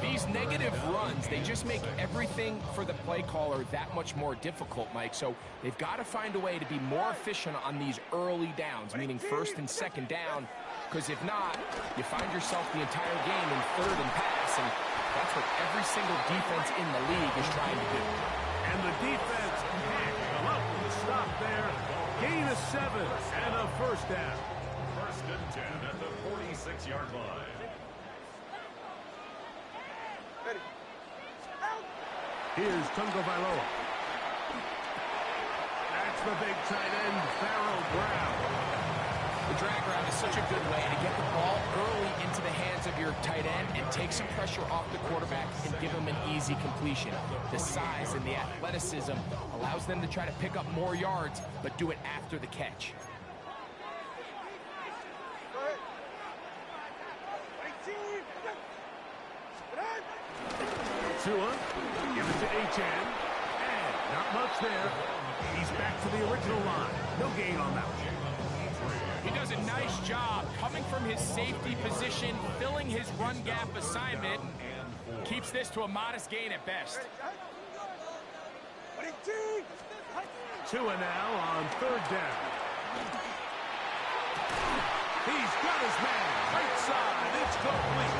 These negative runs, they just make everything for the play caller that much more difficult, Mike. So they've got to find a way to be more efficient on these early downs, meaning 1st and 2nd down. Because if not, you find yourself the entire game in 3rd and pass, and that's what every single defense in the league is trying to do. And the defense can't come up with a stop there. Gain of 7 and a 1st down. 1st and 10 at the 46-yard line. Ready. Here's Tungo Bailoa. That's the big tight end, Farrell Brown. The drag route is such a good way to get the ball early into the hands of your tight end and take some pressure off the quarterback and give him an easy completion. The size and the athleticism allows them to try to pick up more yards, but do it after the catch. Tua, give it to Achane, and not much there. He's back to the original line. No gain on that one. He does a nice job coming from his safety position, filling his run gap assignment, keeps this to a modest gain at best. Tua now on 3rd down. He's got his man, right side, it's complete.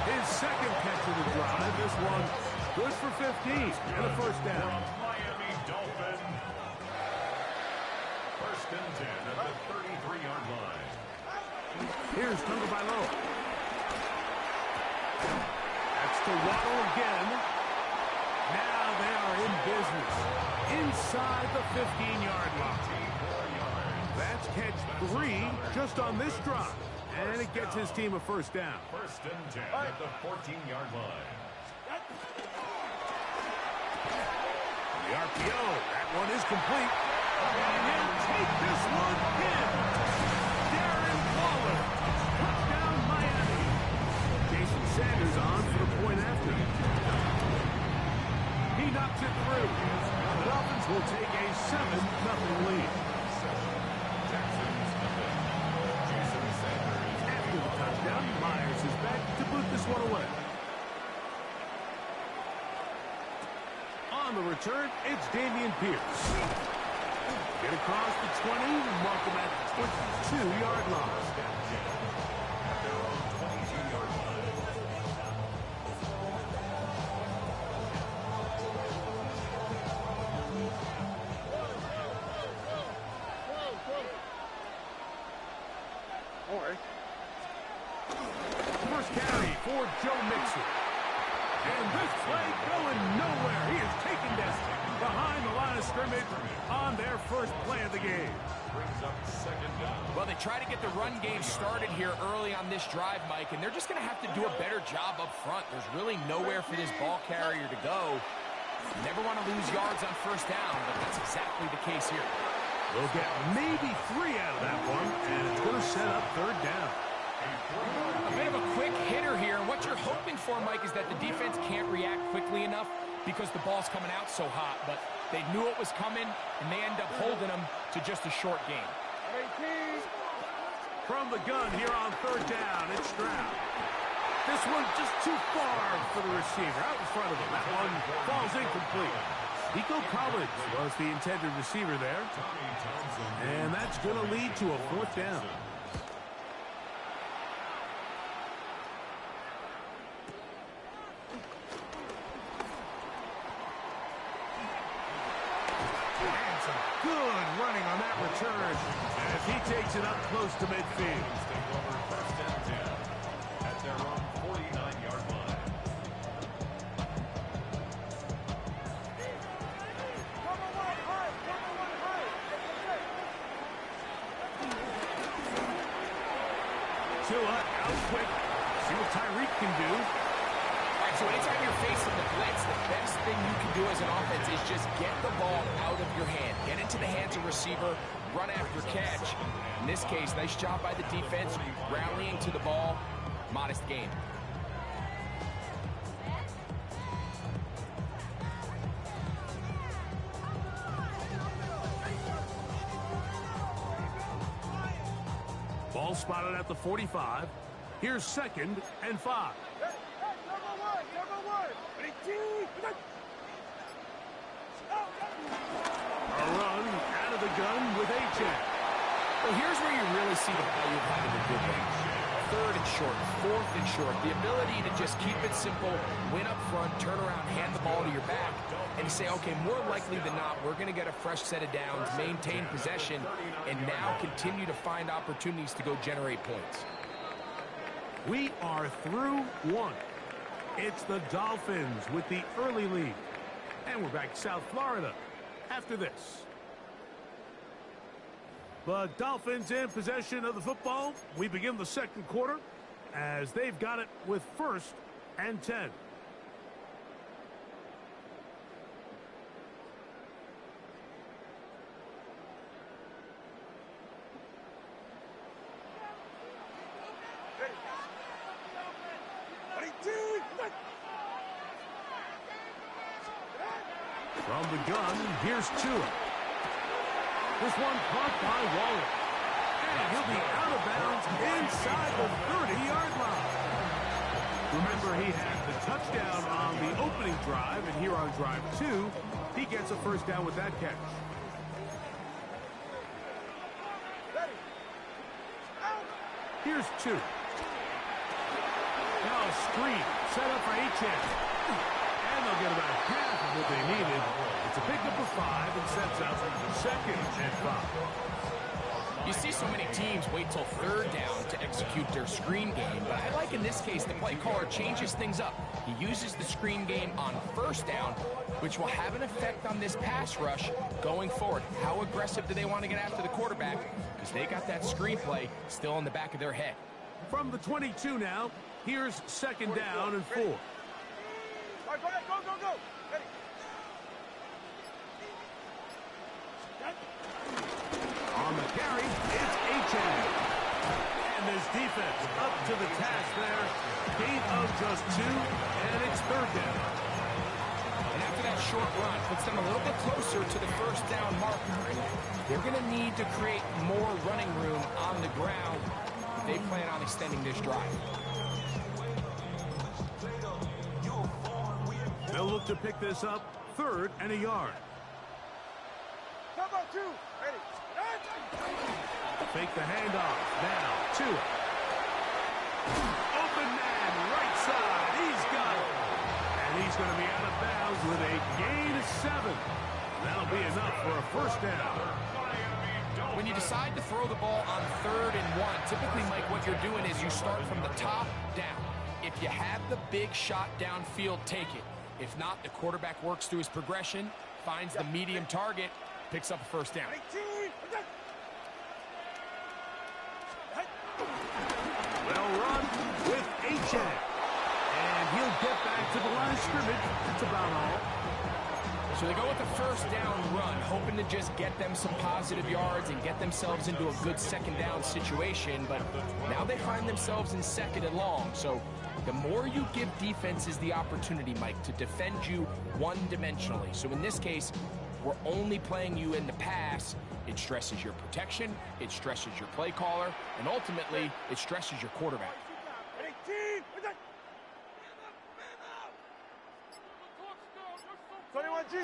His 2nd catch of the drive, this one good for 15 and a 1st down. Miami Dolphin. 1st and 10 at the 33-yard line. Here's Tungo Bailoa. That's to Waddle again. Now they are in business. Inside the 15-yard line. That's catch 3 just on this drive. And it gets his team a 1st down. 1st and 10 at the 14-yard line. The RPO, that one is complete. And he'll take this one in. Darren Waller. Touchdown Miami. Jason Sanders on for the point after. He knocks it through. The Dolphins will take a 7-0 lead. After the touchdown, Myers is back to boot this one away. On the return, it's Dameon Pierce. Get across the 20, mark him at the 22-yard line. First carry for Joe Mixon. And this play going nowhere. He is taken down behind the line of scrimmage on their first play of the game. brings up second down. Well, they try to get the run game started here early on this drive, Mike, and they're just going to have to do a better job up front. There's really nowhere for this ball carrier to go. You never want to lose yards on first down, but that's exactly the case here. They'll get maybe 3 out of that one, and it's going to set up third down. A bit of a quick hitter here, and what you're hoping for, Mike, is that the defense can't react quickly enough because the ball's coming out so hot, but they knew it was coming, and they end up holding them to just a short game. From the gun here on third down, it's Stroud. This one just too far for the receiver, out in front of him. That one falls incomplete. Nico Collins was the intended receiver there, and that's going to lead to a fourth down. And some good running on that return as he takes it up close to midfield. Take over first and 10 at their own 49-yard line. Tua out quick. See what Tyreek can do. All right, so anytime you're facing the blitz, the best thing you can do as an offense is just get the ball out of your hand. Get into the hands of receiver, run after catch. In this case, nice job by the defense, rallying to the ball. Modest gain. Ball spotted at the 45. Here's second and 5. A run out of the gun with Achane. Well, here's where you really see the value of having a good run. Third and short, fourth and short. The ability to just keep it simple, win up front, turn around, hand the ball to your back, and you say, okay, more likely than not, we're going to get a fresh set of downs, maintain possession, and now continue to find opportunities to go generate points. We are through one. It's the Dolphins with the early lead. And we're back to South Florida after this. The Dolphins in possession of the football. We begin the second quarter as they've got it with first and 10. From the gun, here's Tua. This one caught by Waller. And he'll be out of bounds inside the 30-yard line. Remember, he had the touchdown on the opening drive, and here on drive 2, he gets a first down with that catch. Here's 2. Now a screen set up for Achane. And they'll get about half of what they needed. It's a pickup of 5 and sets up second and 5. You see so many teams wait till third down to execute their screen game, but I like in this case the play caller changes things up. He uses the screen game on first down, which will have an effect on this pass rush going forward. How aggressive do they want to get after the quarterback? Because they got that screenplay still in the back of their head. From the 22 now, here's second down and 4. All right, go ahead, go. Ready. On the carry, it's Achane. And this defense up to the task there. Gain of just 2, and it's third down. And after that short run, puts them a little bit closer to the first down marker. They're going to need to create more running room on the ground if they plan on extending this drive. They'll look to pick this up third and a yard. Come on, 2. Ready. Fake the handoff. Now, Tua. Open man, right side. He's got it. And he's going to be out of bounds with a gain of 7. That'll be enough for a first down. When you decide to throw the ball on 3rd and 1, typically, Mike, what you're doing is you start from the top down. If you have the big shot downfield, take it. If not, the quarterback works through his progression, finds the medium target, picks up a first down. to the line of scrimmage. That's about all. So they go with the first down run, hoping to just get them some positive yards and get themselves into a good second down situation, but now they find themselves in second and long. So the more you give defenses the opportunity, Mike, to defend you one-dimensionally. So in this case, we're only playing you in the pass. It stresses your protection, it stresses your play caller, and ultimately, it stresses your quarterback. 21G.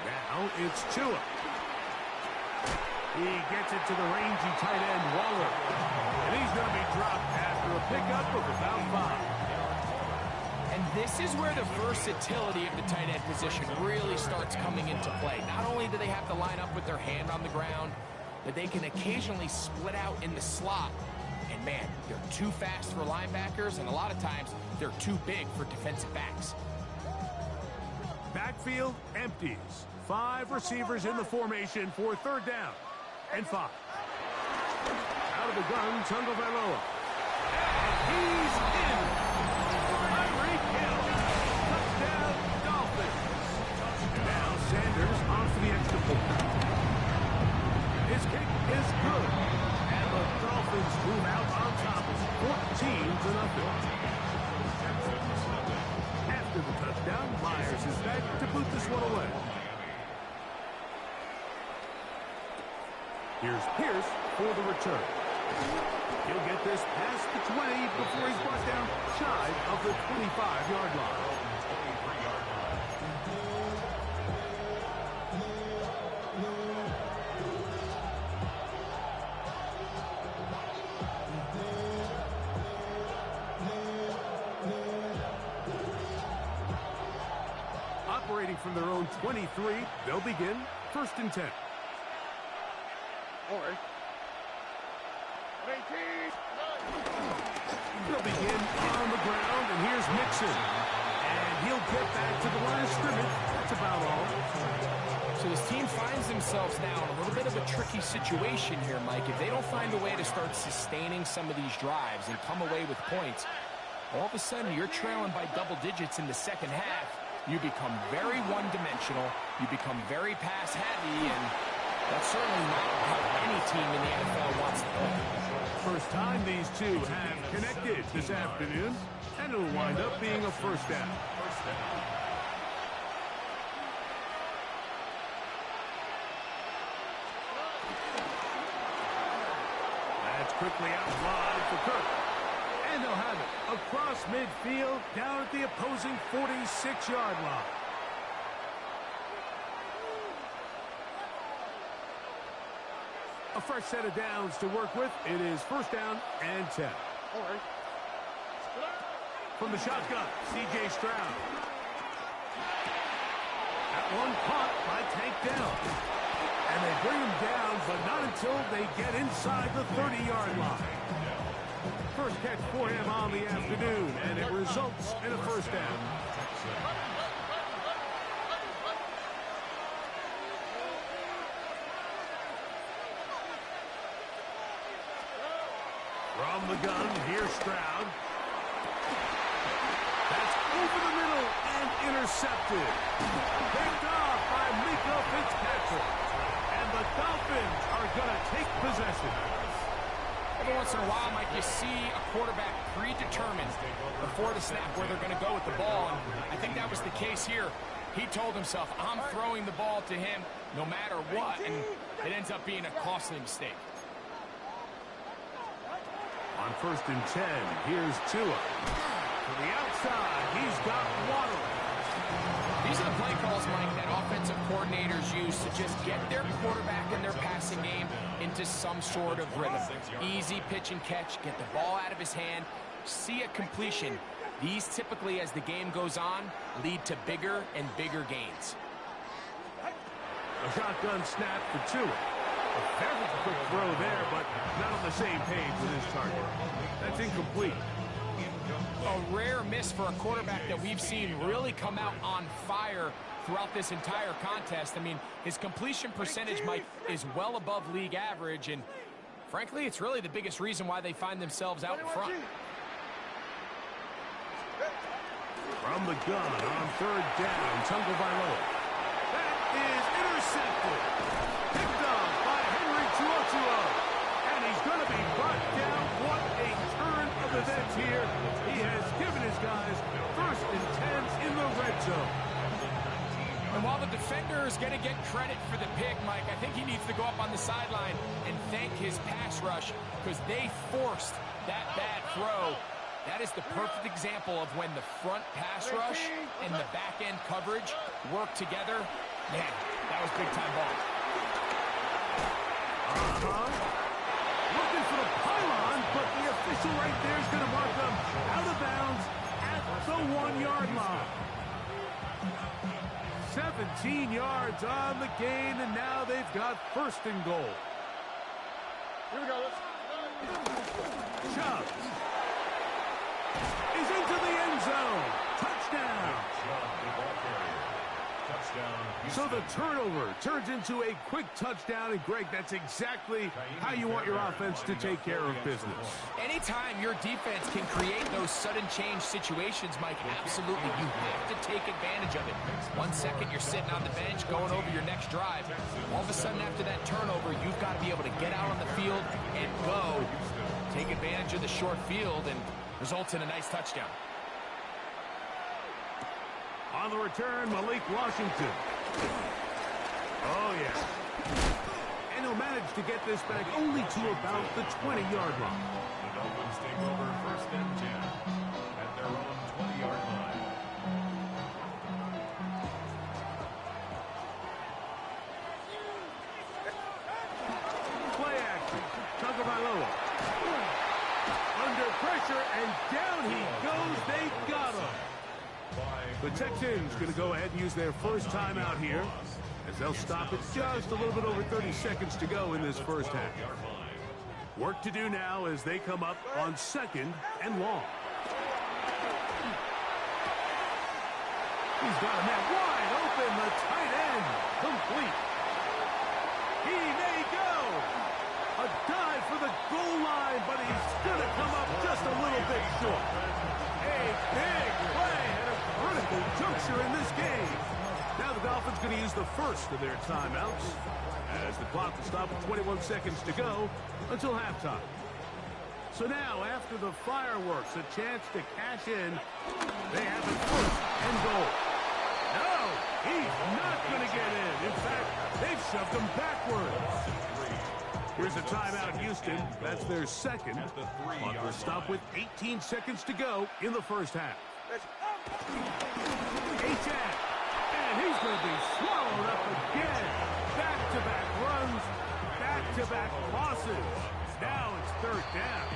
Now it's Tua. He gets it to the rangy tight end, Waller. And he's going to be dropped after a pickup of about 5. And this is where the versatility of the tight end position really starts coming into play. Not only do they have to line up with their hand on the ground, but they can occasionally split out in the slot. And man, they're too fast for linebackers, and a lot of times they're too big for defensive backs. Backfield empties. 5 receivers in the formation for third down and 5. Out of the gun, Tagovailoa. And he's in. Tyreek Hill. Touchdown, Dolphins. Now Sanders on for the extra point. His kick is good. And the Dolphins move out on top 14-0. After the touchdown, Myers is back to boot this one away. Here's Pierce for the return. He'll get this past the 20 before he's brought down shy of the 25-yard line. Operating from their own 23, they'll begin 1st and 10. All right. 18. They'll begin on the ground, and here's Mixon. And he'll get back to the line of scrimmage. That's about all. So this team finds themselves now in a little bit of a tricky situation here, Mike. If they don't find a way to start sustaining some of these drives and come away with points, all of a sudden you're trailing by double digits in the second half. You become very one-dimensional. You become very pass-heavy, and that's certainly not how any team in the NFL wants to play. First time these two have connected this afternoon, and it'll wind up being a first down. That's quickly out wide for Kirk. And they'll have it across midfield down at the opposing 46-yard line. A fresh set of downs to work with. It is 1st down and 10. All right. From the shotgun, C.J. Stroud. That one caught by Tank Dell. And they bring him down, but not until they get inside the 30-yard line. First catch for him on the afternoon, and it results in a 1st down. From the gun, here's Stroud. That's over the middle and intercepted. Picked off by Mika Fitzpatrick. And the Dolphins are going to take possession. Every once in a while, Mike, you see a quarterback predetermined before the snap where they're going to go with the ball. And I think that was the case here. He told himself, I'm throwing the ball to him no matter what. And it ends up being a costly mistake. On 1st and 10, here's Tua. To the outside, he's got Waddle. These are the play calls, Mike, that offensive coordinators use to just get their quarterback and their passing game into some sort of rhythm. Easy pitch and catch, get the ball out of his hand, see a completion. These typically, as the game goes on, lead to bigger and bigger gains. A shotgun snap for Tua. A very quick throw there, but not on the same page with his target. That's incomplete. A rare miss for a quarterback that we've seen really come out on fire throughout this entire contest. I mean, his completion percentage, Mike, is well above league average, and Frankly, it's really the biggest reason why they find themselves out in front. From the gun on third down, Tagovailoa. That is intercepted. Picked up by Henry To'oTo'o. And he's going to be brought down. What a turn of events here. He has given his guys first and 10s in the red zone. And while the defender is going to get credit for the pick, Mike, I think he needs to go up on the sideline and thank his pass rush because they forced that bad throw. That is the perfect example of when the front pass rush and the back-end coverage work together. Man, that was big-time ball. Looking for the pylon, but the official right there is going to mark them out of bounds at the 1-yard line. 17 yards on the gain, and now they've got first and goal. Here we go. Chubb is into the end zone. Touchdown. So the turnover turns into a quick touchdown, and Greg, that's exactly how you want your offense to take care of business. Anytime your defense can create those sudden change situations, Mike, absolutely, you have to take advantage of it. 1 second, you're sitting on the bench, going over your next drive. All of a sudden, after that turnover, you've got to be able to get out on the field and go. Take advantage of the short field and results in a nice touchdown. On the return, Malik Washington. Oh, yeah. And he'll manage to get this back only to about the 20-yard line. The Dolphins take over first and 10 at their own 20-yard line. Play action. Tagovailoa. Under pressure, and down he goes. They got him. The Texans going to go ahead and use their first timeout here as they'll stop it just a little bit over 30 seconds to go in this first half. Work to do now as they come up on second and long. He's got a man wide open, the tight end, complete. He may go. A dive for the goal line, but he's going to come up just a little bit short. A big play at a critical juncture in this game. Now the Dolphins going to use the first of their timeouts as the clock will stop with 21 seconds to go until halftime. So now, after the fireworks, a chance to cash in. They have it first and goal. No, he's not going to get in. In fact, they've shoved him backwards. Here's a timeout, Houston. That's their second. Clock will stop with 18 seconds to go in the first half. A-Tag. And he's going to be swallowed up again. Back-to-back runs, back-to-back losses. Now it's third down.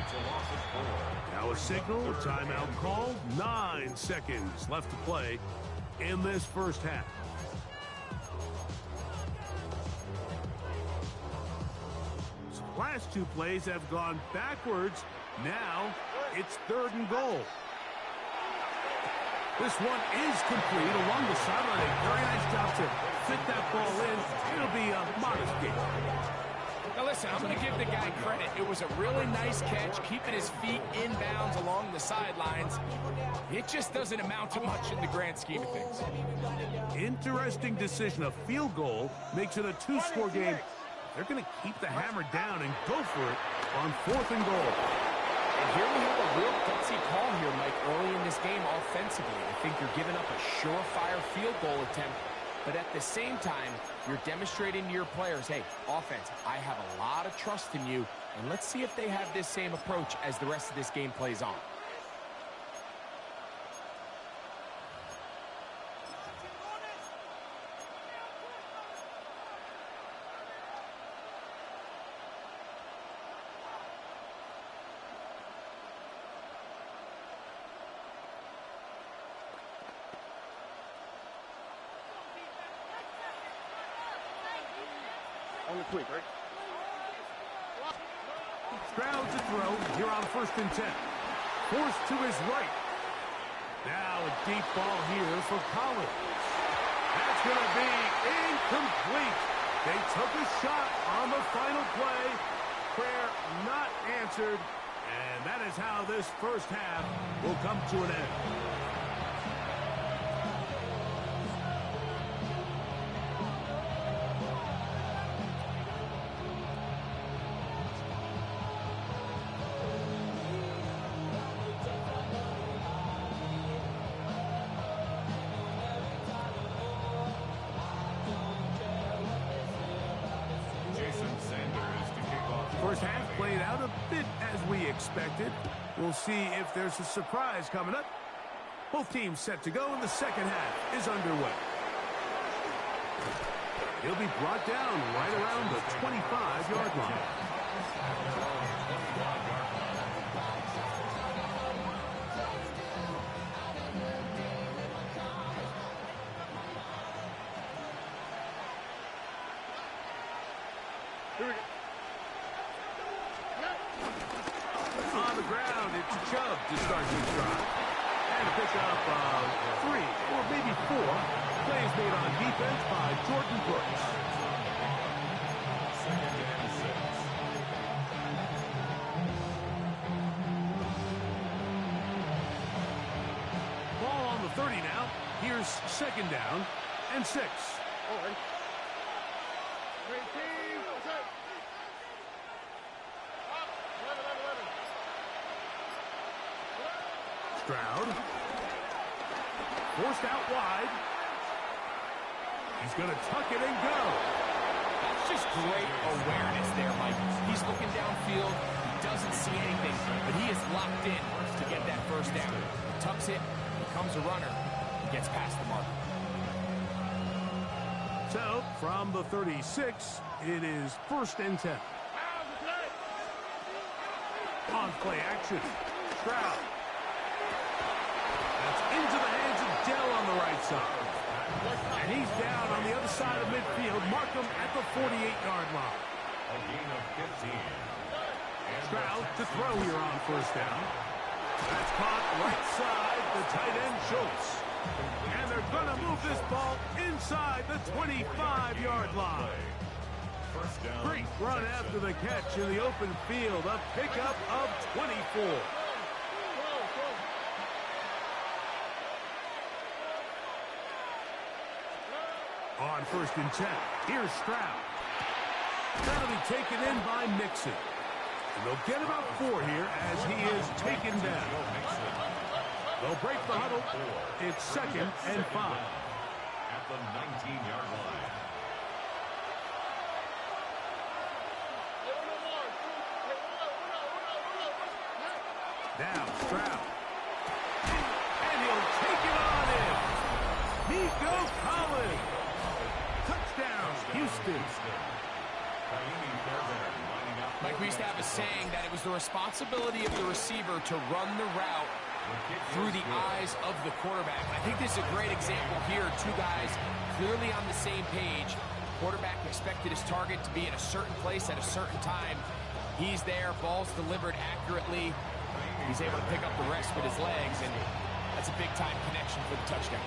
Now a signal, a timeout called. 9 seconds left to play in this first half. Last two plays have gone backwards. Now it's third and goal. This one is complete along the sideline. A very nice job to fit that ball in. It'll be a modest gain. Now listen, I'm going to give the guy credit. It was a really nice catch, keeping his feet inbounds along the sidelines. It just doesn't amount to much in the grand scheme of things. Interesting decision. A field goal makes it a two-score game. They're going to keep the hammer down and go for it on fourth and goal. And here we have a real gutsy call here, Mike, early in this game offensively. I think you're giving up a surefire field goal attempt, but at the same time, you're demonstrating to your players, hey, offense, I have a lot of trust in you, and let's see if they have this same approach as the rest of this game plays on. Only quick, right? Stroud to throw here on first and 10. Forced to his right. Now a deep ball here for Collins. That's going to be incomplete. They took a shot on the final play, prayer not answered. And that is how this first half will come to an end. First half played out a bit as we expected. We'll see if there's a surprise coming up. Both teams set to go, and the second half is underway. He'll be brought down right around the 25-yard line. On the ground, it's Chubb to start this drive. And a pickup of 3 or maybe 4 plays made on defense by Jordan Brooks. Ball on the 30 now. Here's second down and 6. Stroud. Forced out wide. He's going to tuck it and go. That's just great awareness there, Mike. He's looking downfield. He doesn't see anything, but he is locked in to get that first down. Tucks it, becomes a runner, and gets past the mark. So, from the 36, it is 1st and 10. On play action. Stroud. That's into the hands of Dell on the right side. And he's down on the other side of midfield. Mark him at the 48-yard line. A gain of 15. Stroud to throw here on 1st down. That's caught right side, the tight end Schultz. And they're going to move this ball inside the 25-yard line. Great run after the catch in the open field. A pickup of 24. On 1st and 10, here's Stroud. That'll be taken in by Mixon. And they'll get about 4 here as he is taken down. They'll break the huddle. It's 2nd and 5. At the 19-yard line. Now Stroud. And he'll take it on in. Nico Collins. Touchdown, Houston. Mike, we used to have a saying that it was the responsibility of the receiver to run the route through the eyes of the quarterback. And I think this is a great example here. 2 guys clearly on the same page. Quarterback expected his target to be in a certain place at a certain time. He's there, ball's delivered accurately. He's able to pick up the rest with his legs, and that's a big-time connection for the touchdown.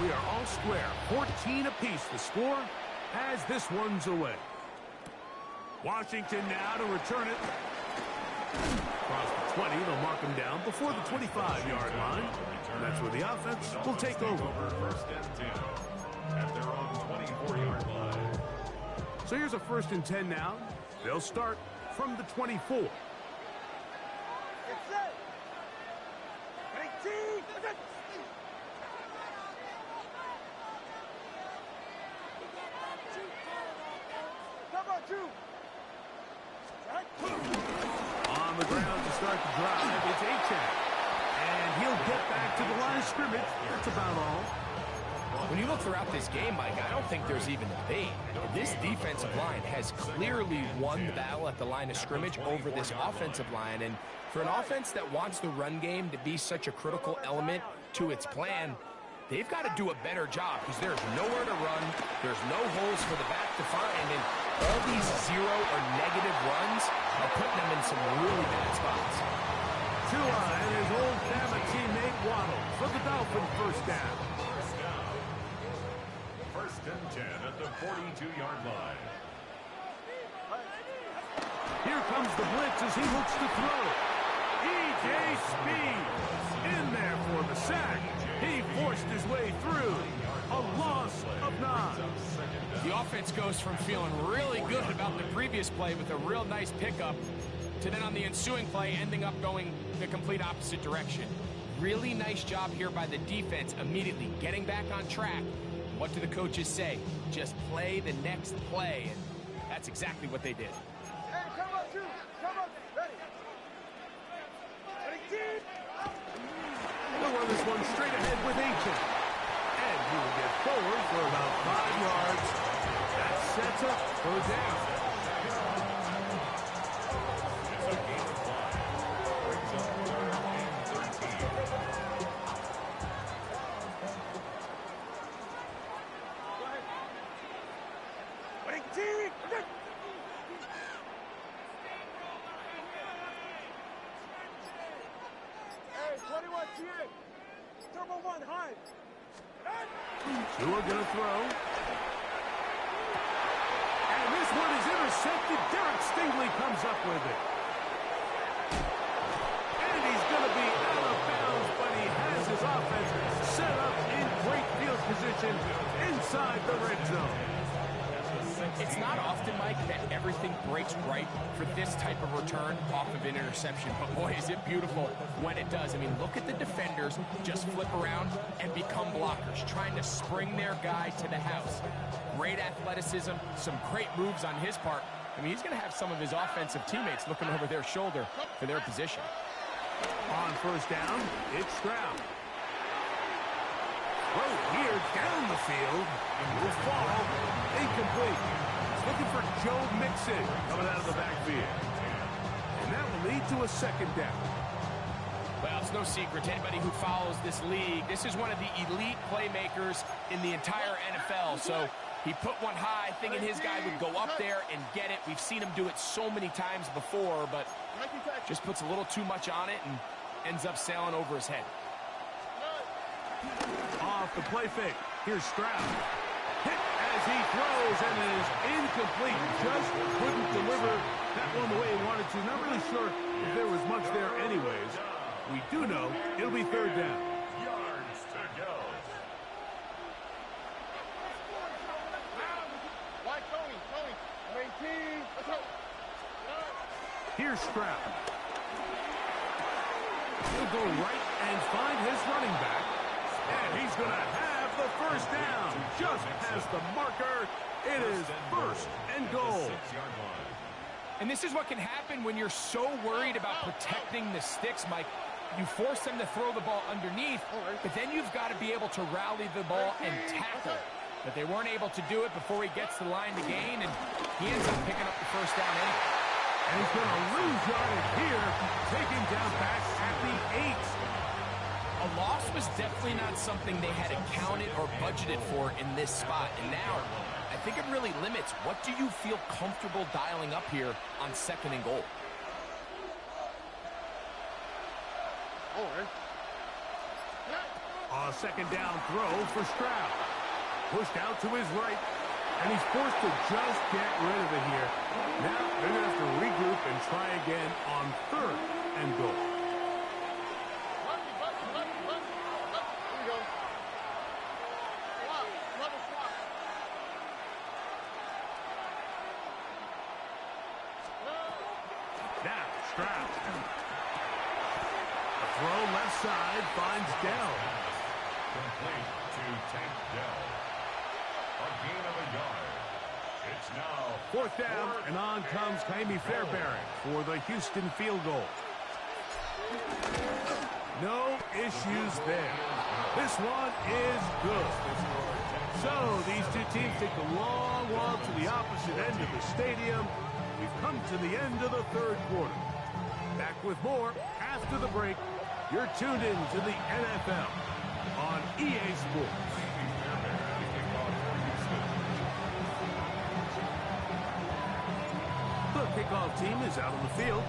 We are all square. 14 apiece the score as this one's away. Washington now to return it. Across the 20, they'll mark him down before the 25-yard line. And that's where the offense will take over. 1st and 10 at their own 24-yard line. So here's a 1st and 10 now. They'll start from the 24. On the ground to start the drive, it's Achane. And he'll get back to the line of scrimmage. That's about all. When you look throughout this game, Mike, I don't think there's even a debate. This defensive line has clearly won the battle at the line of scrimmage over this offensive line. And for an offense that wants the run game to be such a critical element to its plan, they've got to do a better job because there's nowhere to run. There's no holes for the back to find. And all these 0 or negative runs are putting them in some really bad spots. Tua and his old Bama teammate Waddle for the Dolphin 1st down. 1st and 10 at the 42-yard line. Here comes the blitz as he looks to throw. E.J. Speed in there for the sack. He forced his way through. A loss of 9. The offense goes from feeling really good about the previous play with a real nice pickup to then on the ensuing play ending up going the complete opposite direction. Really nice job here by the defense immediately getting back on track. What do the coaches say? Just play the next play. And that's exactly what they did. Hey, come on, two. Come on. Ready. Ready, team. He'll run this one straight ahead with Ancient. And he will get forward for about 5 yards. That sets up for a down. Tua going to throw. And this one is intercepted. Derek Stingley comes up with it. And he's going to be out of bounds, but he has his offense set up in great field position inside the red zone. It's not often, Mike, that everything breaks right for this type of return off of an interception. But, boy, is it beautiful when it does. I mean, look at the defenders just flip around and become blockers, trying to spring their guy to the house. Great athleticism, some great moves on his part. I mean, he's going to have some of his offensive teammates looking over their shoulder for their position. On first down, it's Stroud. Throw here down the field. Will fall. Incomplete. Looking for Joe Mixon coming out of the backfield. And that will lead to a second down. Well, it's no secret to anybody who follows this league. This is one of the elite playmakers in the entire NFL. So he put one high, thinking his guy would go up there and get it. We've seen him do it so many times before, but just puts a little too much on it and ends up sailing over his head. Off the play fake. Here's Stroud. Hit as he throws, and it is incomplete. Just couldn't deliver that one the way he wanted to. Not really sure if there was much there anyways. We do know it'll be third down. Yards to go. Why, Tony? 19. Let's go. Here's Stroud. He'll go right and find his running back. And he's going to have the first down. Just past the marker. It is first and goal. And this is what can happen when you're so worried about protecting the sticks, Mike. You force them to throw the ball underneath, but then you've got to be able to rally the ball and tackle. But they weren't able to do it before he gets the line to gain, and he ends up picking up the first down anyway. And he's going to lose yardage here, taken down back at the 8. A loss was definitely not something they had accounted or budgeted for in this spot. And now, I think it really limits. What do you feel comfortable dialing up here on second and goal? A second down throw for Stroud. Pushed out to his right, and he's forced to just get rid of it here. Now they're going to have to regroup and try again on third and goal. Now Stroud. A throw left side finds Dell. Complete to Tank Dell. A gain of a yard. It's now Fourth down, and on comes Kaimi Fairbairn for the Houston field goal. No issues there. This one is good. So these two teams take a long walk to the opposite end of the stadium. We've come to the end of the third quarter. Back with more after the break. You're tuned in to the NFL on EA Sports. The kickoff team is out on the field,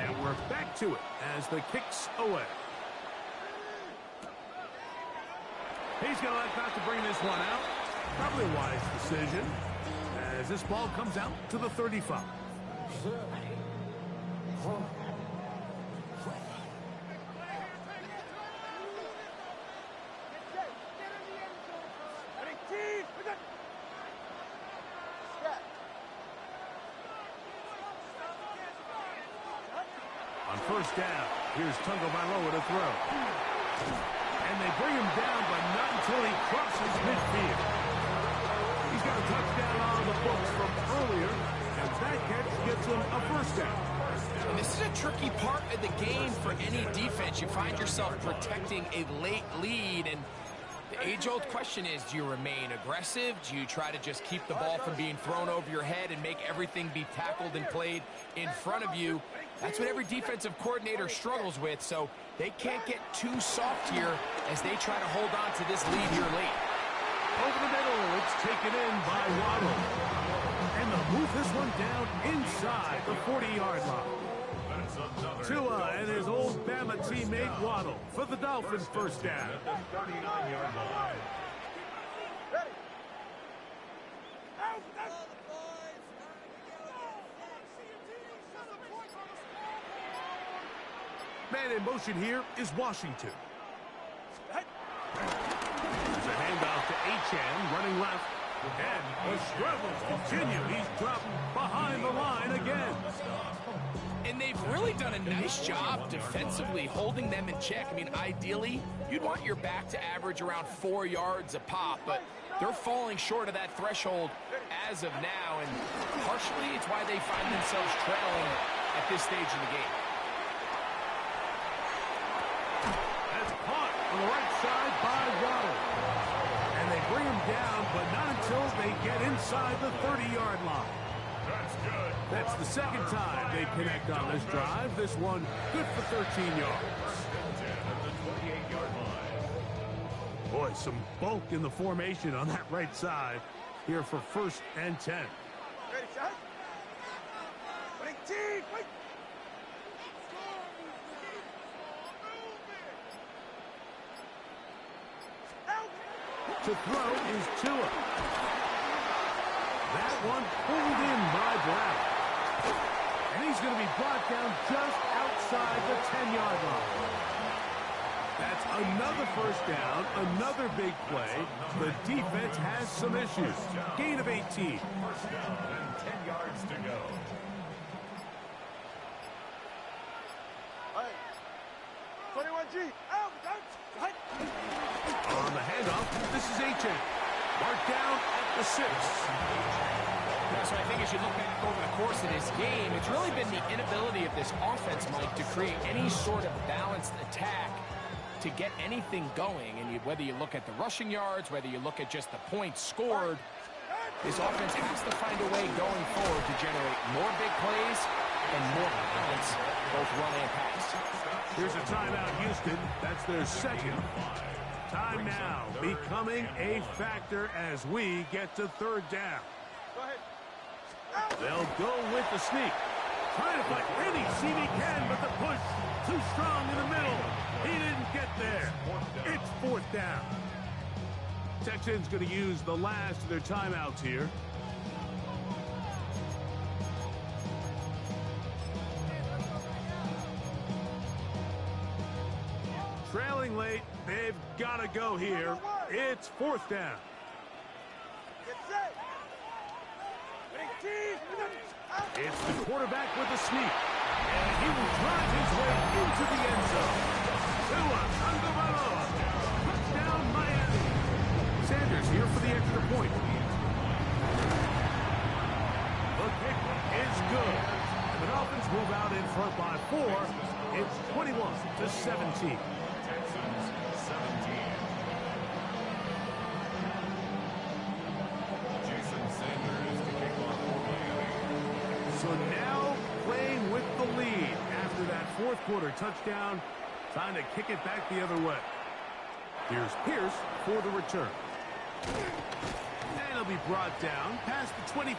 and we're back to it as the kick's away. He's going to elect not to bring this one out. Probably a wise decision as this ball comes out to the 35. On first down, here's Tagovailoa to throw. And they bring him down, but not until he crosses midfield. He's got a touchdown on the books from earlier, and that catch gets him a first down. And this is a tricky part of the game for any defense. You find yourself protecting a late lead, and the age-old question is, do you remain aggressive? Do you try to just keep the ball from being thrown over your head and make everything be tackled and played in front of you? That's what every defensive coordinator struggles with, so they can't get too soft here as they try to hold on to this lead here late. Over the middle, it's taken in by Waddle. And they'll move this one down inside the 40-yard line. Tua and his old Bama teammate Waddle for the Dolphins first down. 39-yard line. Man in motion here is Washington. There's a handoff to Achane running left. And the struggles continue. He's dropped behind the line again. And they've really done a nice job defensively holding them in check. I mean, ideally, you'd want your back to average around 4 yards a pop, but they're falling short of that threshold as of now, and partially it's why they find themselves trailing at this stage in the game. That's caught on the right side by Waddle. And they bring him down, but not until they get inside the 30-yard line. That's good. That's the second time they connect on this drive. This one good for 13 yards. At the 28-yard line. Boy, some bulk in the formation on that right side here for 1st and 10. Ready, shot. Wait, team, wait. To throw is Tua. That one pulled in by Brown. And he's going to be brought down just outside the 10-yard line. That's another first down, another big play. The defense has some issues. Gain of 18. First down and 10 yards to go. All right. 21G. Out. Right. On the handoff, this is Achane. Marked down at the 6. So I think as you look back over the course of this game, it's really been the inability of this offense, Mike, to create any sort of balanced attack to get anything going. And whether you look at the rushing yards, whether you look at just the points scored, this offense has to find a way going forward to generate more big plays and more balance, both run and pass. Here's a timeout, Houston. That's their second. Time now becoming a factor as we get to 3rd down. Go ahead. They'll go with the sneak. Trying to find any seam he can, but the push too strong in the middle. He didn't get there. It's 4th down. Texans going to use the last of their timeouts here. Trailing late, they've got to go here. It's 4th down. Get set. Ready, team. It's the quarterback with the sneak. And he will drive his way into the end zone. Tua Tagovailoa. Touchdown, Miami. Sanders here for the extra point. The kick is good. And the Dolphins move out in front by 4. It's 21-17. Texans 17. Jason Sanders to kick off for Miami. So now playing with the lead after that 4th quarter touchdown. Time to kick it back the other way. Here's Pierce for the return. And he'll be brought down past the 25.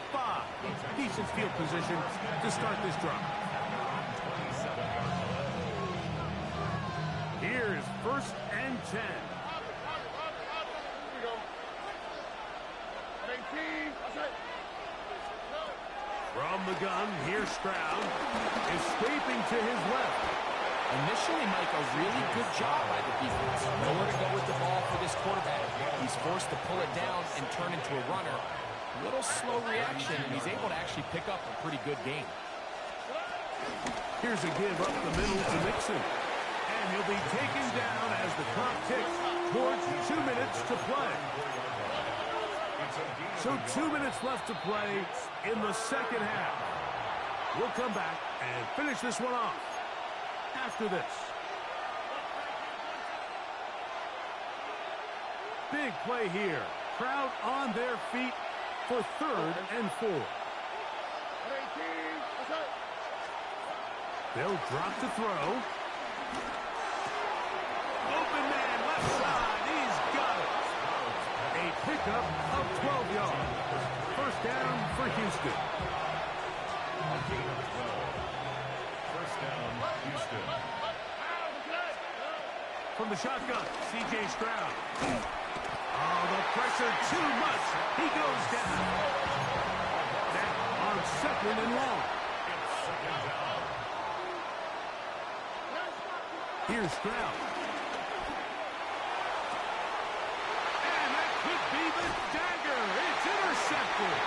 Decent field position to start this drive. Here's 1st and 10. Here we go. Ready, team. That's it. From the gun, here's Stroud. Escaping to his left. Initially, Mike, a really good job by the defense. Nowhere to go with the ball for this quarterback. He's forced to pull it down and turn into a runner. Little slow reaction, and he's able to actually pick up a pretty good game. Here's a give up the middle to Mixon. And he'll be taken down as the clock ticks towards 2 minutes to play. So 2 minutes left to play in the second half. We'll come back and finish this one off after this. Big play here. Crowd on their feet for 3rd and 4. They'll drop to throw. Open man, left side. He's got it. A pickup of 12 yards. First down for Houston. First down, Houston. From the shotgun, C.J. Stroud. Oh, the pressure too much. He goes down. Now on 2nd and long. Here's Stroud. And that could be the dagger. It's intercepted.